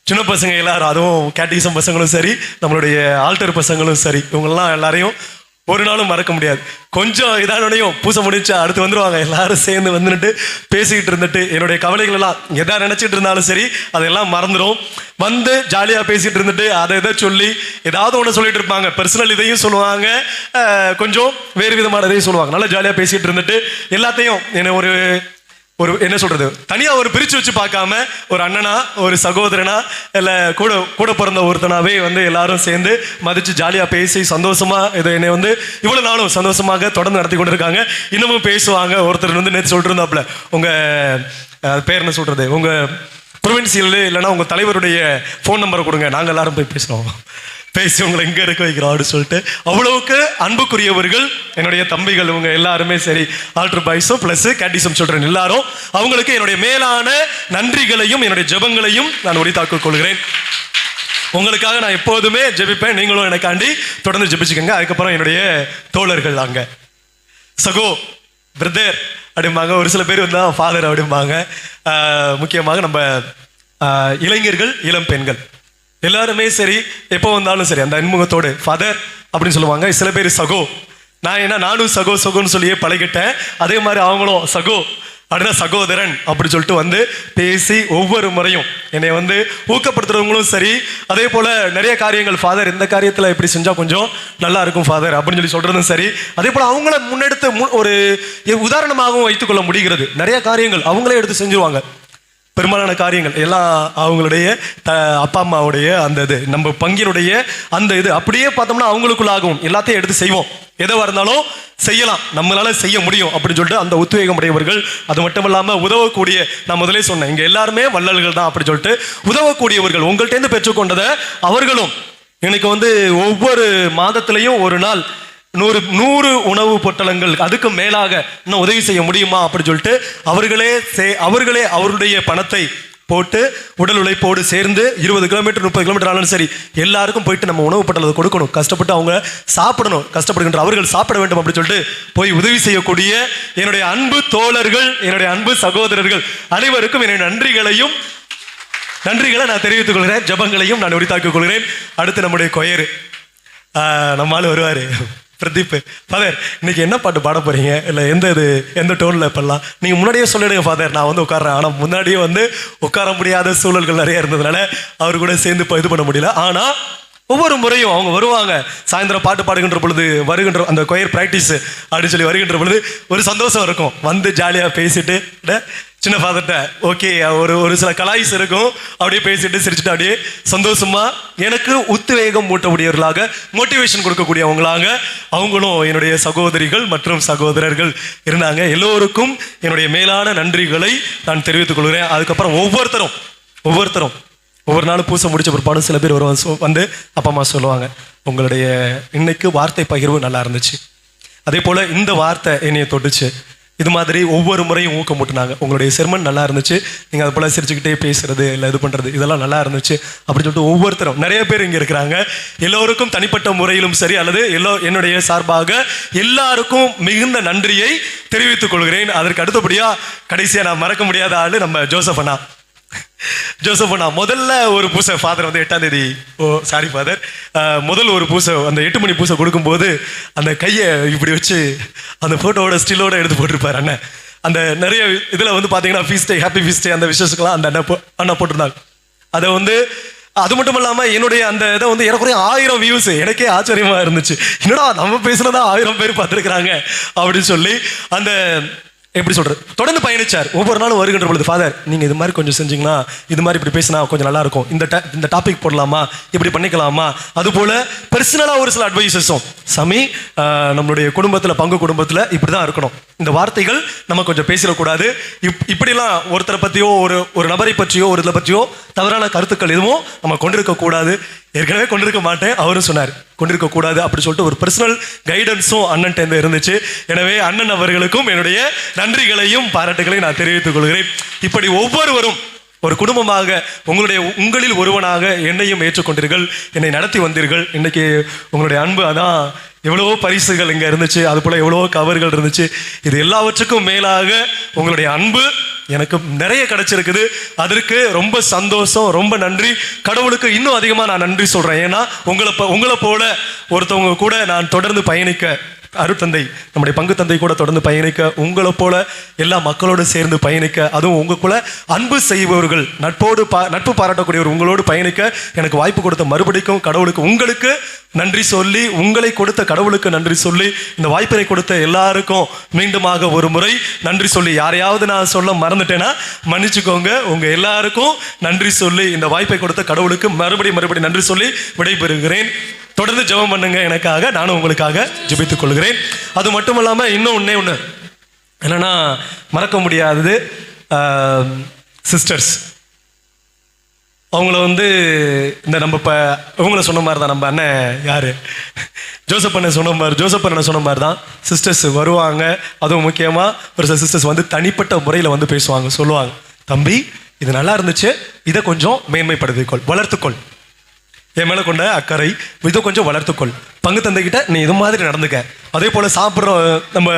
சின்ன பசங்க எல்லாரும், அதுவும் கேட்டிசம் பசங்களும் சரி, நம்மளுடைய ஆல்டர் பசங்களும் சரி, இவங்கெல்லாம் எல்லாரையும் ஒரு நாளும் மறக்க முடியாது. கொஞ்சம் இதானோடையும் பூசை முடிச்சா அடுத்து வந்துடுவாங்க. எல்லாரும் சேர்ந்து வந்துட்டு பேசிக்கிட்டு இருந்துட்டு என்னுடைய கவலைகள் எல்லாம் எதா நினைச்சிட்டு இருந்தாலும் சரி அதெல்லாம் மறந்துடும். வந்து ஜாலியாக பேசிட்டு இருந்துட்டு அதை எதை சொல்லி ஏதாவது ஒன்று சொல்லிட்டு இருப்பாங்க. பர்சனல் இதையும் சொல்லுவாங்க, கொஞ்சம் வேறு விதமான இதையும் சொல்லுவாங்க. நல்லா ஜாலியாக பேசிட்டு இருந்துட்டு எல்லாத்தையும் என்ன ஒரு என்ன சொல்றது, தனியா ஒரு பிரிச்சு வச்சு பார்க்காம ஒரு அண்ணனா, ஒரு சகோதரனா, இல்ல கூட பிறந்த ஒருத்தனாவே வந்து எல்லாரும் சேர்ந்து மதிச்சு ஜாலியா பேசி சந்தோஷமா இதை என்னை வந்து இவ்வளவு நாளும் சந்தோஷமாக தொடர்ந்து நடத்தி கொண்டிருக்காங்க. இன்னமும் பேசுவாங்க. ஒருத்தர் வந்து நேற்று சொல்லிட்டு இருந்தாப்புல, உங்க பேர் என்ன சொல்றது, உங்க ப்ரொவின்சியல் இல்லைன்னா உங்க தலைவருடைய ஃபோன் நம்பரை கொடுங்க, நாங்கள் எல்லாரும் போய் பேசுறோம், பேசி உங்களை எங்க இருக்க வைக்கிறோம் அப்படின்னு சொல்லிட்டு அவ்வளவுக்கு அன்புக்குரியவர்கள் என்னுடைய தம்பிகள். இவங்க எல்லாருமே சரி, ஆல்டர் பாய்ஸும் பிளஸ் கேட்டிசம் சில்ட்ரன் எல்லாரும், அவங்களுக்கு என்னுடைய மேலான நன்றிகளையும் என்னுடைய ஜெபங்களையும் நான் உரித்தாக்கிக் கொள்கிறேன். உங்களுக்காக நான் எப்போதுமே ஜெபிப்பேன். நீங்களும் எனக்காண்டி தொடர்ந்து ஜெபிச்சுக்கோங்க. அதுக்கப்புறம் என்னுடைய தோழர்கள் அங்க சகோ பிரதர் அப்படிம்பாங்க, ஒரு சில பேர் வந்தா ஃபாதர் அப்படிம்பாங்க. முக்கியமாக நம்ம இளைஞர்கள், இளம் பெண்கள் எல்லாருமே சரி, எப்போ வந்தாலும் சரி அந்த இன்முகத்தோடு ஃபாதர் அப்படின்னு சொல்லுவாங்க. சில பேர் சகோ, நானும் சகோன்னு சொல்லியே பழகிட்டேன். அதே மாதிரி அவங்களும் சகோ அப்படின்னா சகோதரன் அப்படி சொல்லிட்டு வந்து பேசி ஒவ்வொரு முறையும் என்னை வந்து ஊக்கப்படுத்துறவங்களும் சரி, அதே போல நிறைய காரியங்கள் ஃபாதர் இந்த காரியத்தில் இப்படி செஞ்சா கொஞ்சம் நல்லா இருக்கும் ஃபாதர் அப்படின்னு சொல்லி சொல்றதும் சரி, அதே போல அவங்கள முன்னெடுத்து ஒரு உதாரணமாகவும் வைத்துக்கொள்ள முடிகிறது. நிறைய காரியங்கள் அவங்களே எடுத்து செஞ்சுருவாங்க. பெரும்பாலான காரியங்கள் எல்லாம் அவங்களுடைய அப்பா அம்மாவுடைய அந்த இது, நம்ம பங்கினுடைய அந்த இது அப்படியே பார்த்தோம்னா அவங்களுக்குள்ளாகவும் எல்லாத்தையும் எடுத்து செய்வோம். எதுவாக இருந்தாலும் செய்யலாம், நம்மளால செய்ய முடியும் அப்படின்னு சொல்லிட்டு அந்த உத்வேகம் உடையவர்கள். அது மட்டும் இல்லாமல் உதவக்கூடிய, நான் முதலே சொன்னேன், இங்கே எல்லாருமே வள்ளல்கள் தான் அப்படி சொல்லிட்டு உதவக்கூடியவர்கள். உங்கள்கிட்டேருந்து பெற்றுக்கொண்டதை அவர்களும் எனக்கு வந்து ஒவ்வொரு மாதத்திலையும் ஒரு நாள் 100 உணவு பொட்டலங்கள் அதுக்கு மேலாக இன்னும் உதவி செய்ய முடியுமா அப்படி சொல்லிட்டு அவர்களே அவருடைய பணத்தை போட்டு உடல் உழைப்போடு சேர்ந்து 20 கிலோமீட்டர் 30 கிலோமீட்டர் ஆனாலும் சரி எல்லாருக்கும் போயிட்டு நம்ம உணவு பொட்டலத்தை கொடுக்கணும். கஷ்டப்பட்டு அவங்க சாப்பிடணும், கஷ்டப்படுகின்ற அவர்கள் சாப்பிட வேண்டும் அப்படி சொல்லிட்டு போய் உதவி செய்யக்கூடிய என்னுடைய அன்பு தோழர்கள், என்னுடைய அன்பு சகோதரர்கள் அனைவருக்கும் என்னுடைய நன்றிகளை நான் தெரிவித்துக் கொள்கிறேன். ஜபங்களையும் நான் உரித்தாக்கிக் கொள்கிறேன். அடுத்து நம்முடைய கொயரு நம்மால் வருவாரு பிரதீப். ஃபாதர் இன்னைக்கு என்ன பாட்டு பாட போறீங்க, இல்லை எந்த டோனில் இப்பெல்லாம் நீங்கள் முன்னாடியே சொல்லிடுங்க ஃபாதர், நான் வந்து உட்கார்றேன். ஆனால் முன்னாடியே வந்து உட்கார முடியாத சூழல்கள் நிறைய இருந்ததுனால அவர் கூட சேர்ந்து இப்போ இது பண்ண முடியல. ஆனால் ஒவ்வொரு முறையும் அவங்க வருவாங்க, சாயந்தரம் பாட்டு பாடுகின்ற பொழுது வருகின்ற அந்த கொயர் ப்ராக்டிஸ் அப்படின்னு சொல்லி வருகின்ற பொழுது ஒரு சந்தோஷம் இருக்கும். வந்து ஜாலியாக பேசிட்டு சின்ன ஃபாதர்கிட்ட ஓகே ஒரு சில கலாய்ஸ் இருக்கும், அப்படியே பேசிட்டு சிரிச்சுட்டு அப்படியே சந்தோஷமா எனக்கு உத்வேகம் மூட்டக்கூடியவர்களாக மோட்டிவேஷன் கொடுக்கக்கூடியவங்களாக அவங்களும் என்னுடைய சகோதரிகள் மற்றும் சகோதரர்கள் இருந்தாங்க. எல்லோருக்கும் என்னுடைய மேலான நன்றிகளை நான் தெரிவித்துக் கொள்கிறேன். அதுக்கப்புறம் ஒவ்வொருத்தரும் ஒவ்வொரு நாளும் பூசை முடிச்ச பிற்பாடும் சில பேர் வருவாங்க, வந்து அப்பா அம்மா சொல்லுவாங்க, உங்களுடைய இன்னைக்கு வார்த்தை பகிர்வு நல்லா இருந்துச்சு, அதே போல் இந்த வார்த்தை என்னைய தொட்டுச்சு, இது மாதிரி ஒவ்வொரு முறையும் ஊக்கமூட்டினாங்க, உங்களுடைய செர்மன் நல்லா இருந்துச்சு, நீங்கள் அது போல் சிரிச்சுக்கிட்டே பேசுறது இல்லை இது பண்ணுறது இதெல்லாம் நல்லா இருந்துச்சு அப்படின்னு சொல்லிட்டு ஒவ்வொருத்தரும் நிறைய பேர் இங்கே இருக்கிறாங்க. எல்லோருக்கும் தனிப்பட்ட முறையிலும் சரி அல்லது என்னுடைய சார்பாக எல்லாருக்கும் மிகுந்த நன்றியை தெரிவித்துக் கொள்கிறேன். அதற்கு அடுத்தபடியாக கடைசியாக நான் மறக்க முடியாத ஆள் நம்ம ஜோசப் அண்ணா. முதல்ல ஒரு பூசை ஃபாதர் வந்து 8ஆம் தேதி ஃபாதர் முதல் ஒரு பூசை அந்த 8 மணி பூசை கொடுக்கும்போது அந்த கையை இப்படி வச்சு அந்த ஃபோட்டோவோட ஸ்டில்லோட எடுத்து போட்டிருப்பார் அண்ணன். அந்த நிறைய இதில் வந்து பார்த்தீங்கன்னா ஃபீஸ்டே ஹாப்பி ஃபீஸ்டே அந்த விஷயத்துக்கெல்லாம் அந்த அண்ணா போட்டிருந்தாங்க. அதை வந்து அது மட்டும் இல்லாமல் என்னுடைய அந்த இதை வந்து எனக்குரிய 1000 வியூஸ், எனக்கே ஆச்சரியமாக இருந்துச்சு, என்னடா நம்ம பேசுனதா 1000 பேர் பார்த்துருக்குறாங்க அப்படின்னு சொல்லி அந்த எப்படி சொல்றது தொடர்ந்து பயணிச்சார். ஒவ்வொரு நாளும் வருகின்ற பொழுது ஃபாதர் நீங்கள் இது மாதிரி கொஞ்சம் செஞ்சீங்கன்னா, இது மாதிரி இப்படி பேசினா கொஞ்சம் நல்லா இருக்கும், இந்த டாபிக் போடலாமா, இப்படி பண்ணிக்கலாமா, அதுபோல் பர்சனலாக ஒரு சில அட்வைசஸும் சாமி நம்மளுடைய குடும்பத்தில் இப்படி தான் இருக்கணும், இந்த வார்த்தைகள் நம்ம கொஞ்சம் பேசிடக்கூடாது, இப்படிலாம் ஒருத்தரை பற்றியோ ஒரு நபரை பற்றியோ ஒரு இதில் பற்றியோ தவறான கருத்துக்கள் எதுவும் நம்ம கொண்டிருக்கக்கூடாது, ஏற்கனவே கொண்டிருக்க மாட்டேன் அவரும் சொன்னார். கொண்டிருக்க கூடாது அப்படி சொல்லிட்டு ஒரு பர்சனல் கைடன்ஸும் அண்ணன்ட்ட இருந்துச்சு. எனவே அண்ணன் அவர்களுக்கும் என்னுடைய நன்றிகளையும் பாராட்டுகளையும் நான் தெரிவித்துக் கொள்கிறேன். இப்படி ஒவ்வொருவரும் ஒரு குடும்பமாக உங்களில் ஒருவனாக என்னையும் ஏற்றுக்கொண்டீர்கள், என்னை நடத்தி வந்தீர்கள். இன்னைக்கு உங்களுடைய அன்பு, அதான் எவ்வளவோ பரிசுகள் இங்கே இருந்துச்சு, அது போல் எவ்வளவோ கவர்கள் இருந்துச்சு. இது எல்லாவற்றுக்கும் மேலாக உங்களுடைய அன்பு எனக்கு நிறைய கிடைச்சிருக்குது. அதற்கு ரொம்ப சந்தோஷம், ரொம்ப நன்றி. கடவுளுக்கு இன்னும் அதிகமாக நான் நன்றி சொல்கிறேன். ஏன்னா உங்களை போல ஒருத்தவங்க கூட நான் தொடர்ந்து பயணிக்க, அருட்தந்தை நம்முடைய பங்கு தந்தை கூட தொடர்ந்து பயணிக்க, உங்களை போல எல்லா மக்களோடு சேர்ந்து பயணிக்க, அதுவும் உங்களுக்குள்ள அன்பு செய்பவர்கள், நட்பு பாராட்டக்கூடியவர் உங்களோடு பயணிக்க எனக்கு வாய்ப்பு கொடுத்த மறுபடிக்கும் கடவுளுக்கு உங்களுக்கு நன்றி சொல்லி, உங்களை கொடுத்த கடவுளுக்கு நன்றி சொல்லி, இந்த வாய்ப்பினை கொடுத்த எல்லாருக்கும் மீண்டுமாக ஒரு முறை நன்றி சொல்லி, யாரையாவது நான் சொல்ல மறந்துட்டேன்னா மன்னிச்சுக்கோங்க. உங்க எல்லாருக்கும் நன்றி சொல்லி, இந்த வாய்ப்பை கொடுத்த கடவுளுக்கு மறுபடி நன்றி சொல்லி விடைபெறுகிறேன். தொடர்ந்து ஜெபம் பண்ணுங்க எனக்காக, நானும் உங்களுக்காக ஜெபித்துக் கொள்கிறேன். அது மட்டும் இல்லாமல் இன்னும் ஒன்று என்னன்னா, மறக்க முடியாதது சிஸ்டர்ஸ். அவங்கள இந்த நம்ம இப்போ இவங்கள சொன்ன மாதிரி தான், நம்ம அண்ணன் யார் ஜோசப் அண்ணன் சொன்ன மாதிரி தான் சிஸ்டர்ஸ் வருவாங்க. அதுவும் முக்கியமாக ஒரு சில சிஸ்டர்ஸ் தனிப்பட்ட முறையில் பேசுவாங்க, சொல்லுவாங்க, தம்பி இது நல்லா இருந்துச்சு, இதை கொஞ்சம் மேன்மைப்படுத்திக்கொள், வளர்த்துக்கொள், என் மேலே கொண்ட அக்கறை இதை கொஞ்சம் வளர்த்துக்கொள், பங்கு தந்தைகிட்ட நீ இது மாதிரி நடந்துக்க, அதே போல் சாப்பிட்ற நம்ம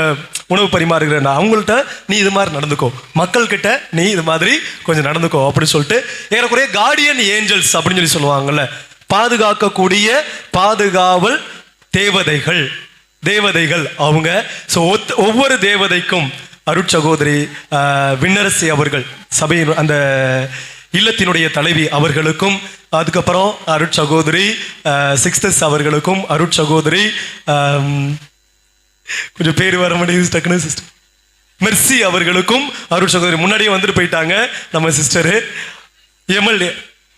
உணவு பரிமாறுகிற அவங்கள்ட்ட நீ இது மாதிரி நடந்துக்கோ, மக்கள்கிட்ட நீ இது மாதிரி கொஞ்சம் நடந்துக்கோ அப்படின்னு சொல்லிட்டு ஏறக்குறைய கார்டியன் ஏஞ்சல்ஸ் அப்படின்னு சொல்லுவாங்கல்ல, பாதுகாக்கக்கூடிய பாதுகாவல் தேவதைகள் அவங்க. ஸோ ஒவ்வொரு தேவதைக்கும் அருட்சகோதரி விண்ணரசி அவர்கள், சபையின் அந்த இல்லத்தினுடைய தலைவி அவர்களுக்கும், அதுக்கப்புறம் அருட்சகோதரி சிக்ஸ்தஸ் அவர்களுக்கும், அருட்சகோதரி கொஞ்சம் பேர் வர முடியுது டக்குனு சிஸ்டர் மெர்சி அவர்களுக்கும், அருட்சகோதரி முன்னாடியே வந்துட்டு போயிட்டாங்க நம்ம சிஸ்டரு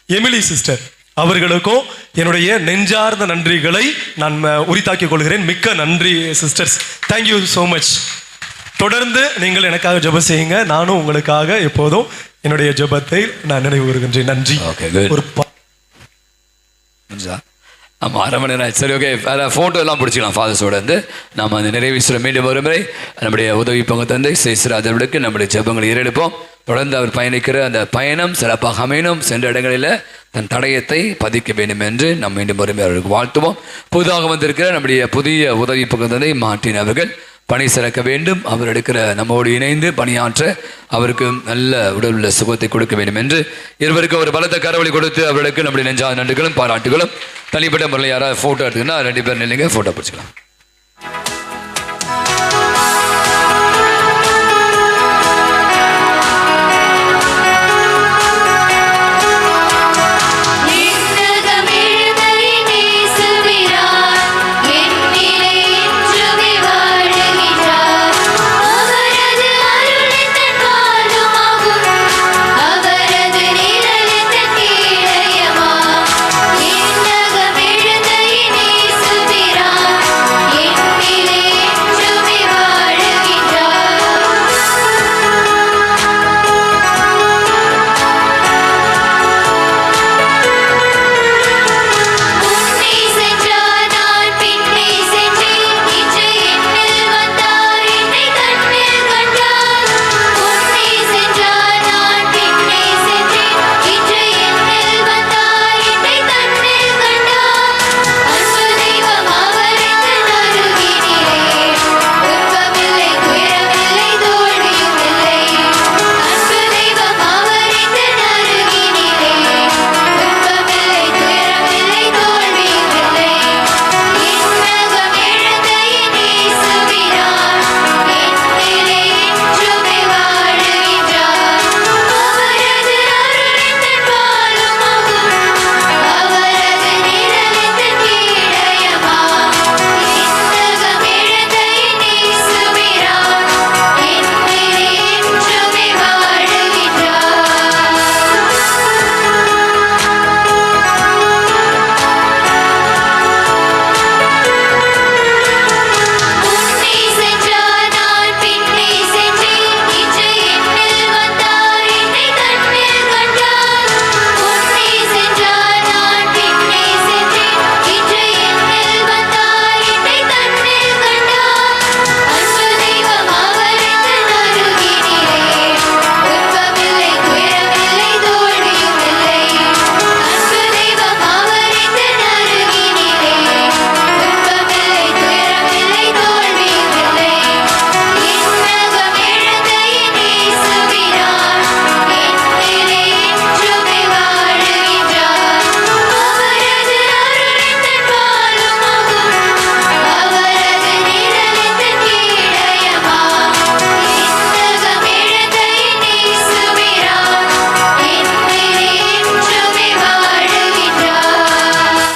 எமிலி சிஸ்டர் அவர்களுக்கும் என்னுடைய நெஞ்சார்ந்த நன்றிகளை நான் உரித்தாக்கிக் கொள்கிறேன். மிக்க நன்றி சிஸ்டர்ஸ், தேங்க்யூ ஸோ மச். தொடர்ந்து நீங்கள் எனக்காக ஜெபம் செய்யுங்க, நானும் உங்களுக்காக எப்போதும் என்னுடைய ஜெபத்தை நான் நினைவு கூறுகின்றேன். நன்றி. ஒரு ஆமாம், 1/2 மணி நேரம். சரி, ஓகே. வேறு ஃபோட்டோ எல்லாம் பிடிச்சிக்கலாம் ஃபாதர்ஸோட நம்ம அந்த நிறைவேற்ற மீண்டும் ஒரு முறை நம்முடைய உதவி பங்கு தந்தை சேசுராஜர்களுக்கு நம்முடைய ஜெபங்களை ஏறெடுப்போம். தொடர்ந்து அவர் பயணிக்கிற அந்த பயணம் சிறப்பாக அமையணும், சென்ற இடங்களில் தன் தடயத்தை பதிக்க வேண்டும் என்று நம்ம மீண்டும் ஒரு முறை அவர்களுக்கு வாழ்த்துவோம். புதிதாக வந்திருக்கிற நம்முடைய புதிய உதவி பங்கு தந்தை மார்ட்டின் அவர்கள் பணி சிறக்க வேண்டும், அவர் எடுக்கிற நம்மோடு இணைந்து பணியாற்ற அவருக்கு நல்ல உடல் உள்ள சுகத்தை கொடுக்க வேண்டும் என்று இருவருக்கும் ஒரு பலத்த கரவழி கொடுத்து அவர்களுக்கு நம்முடைய நெஞ்சாத நன்றிகளும் பாராட்டுகளும். தனிப்பட்ட முறையில் யாராவது ஃபோட்டோ எடுத்துக்கினா 2 பேர் நில்லுங்க, ஃபோட்டோ பிடிச்சிக்கலாம்.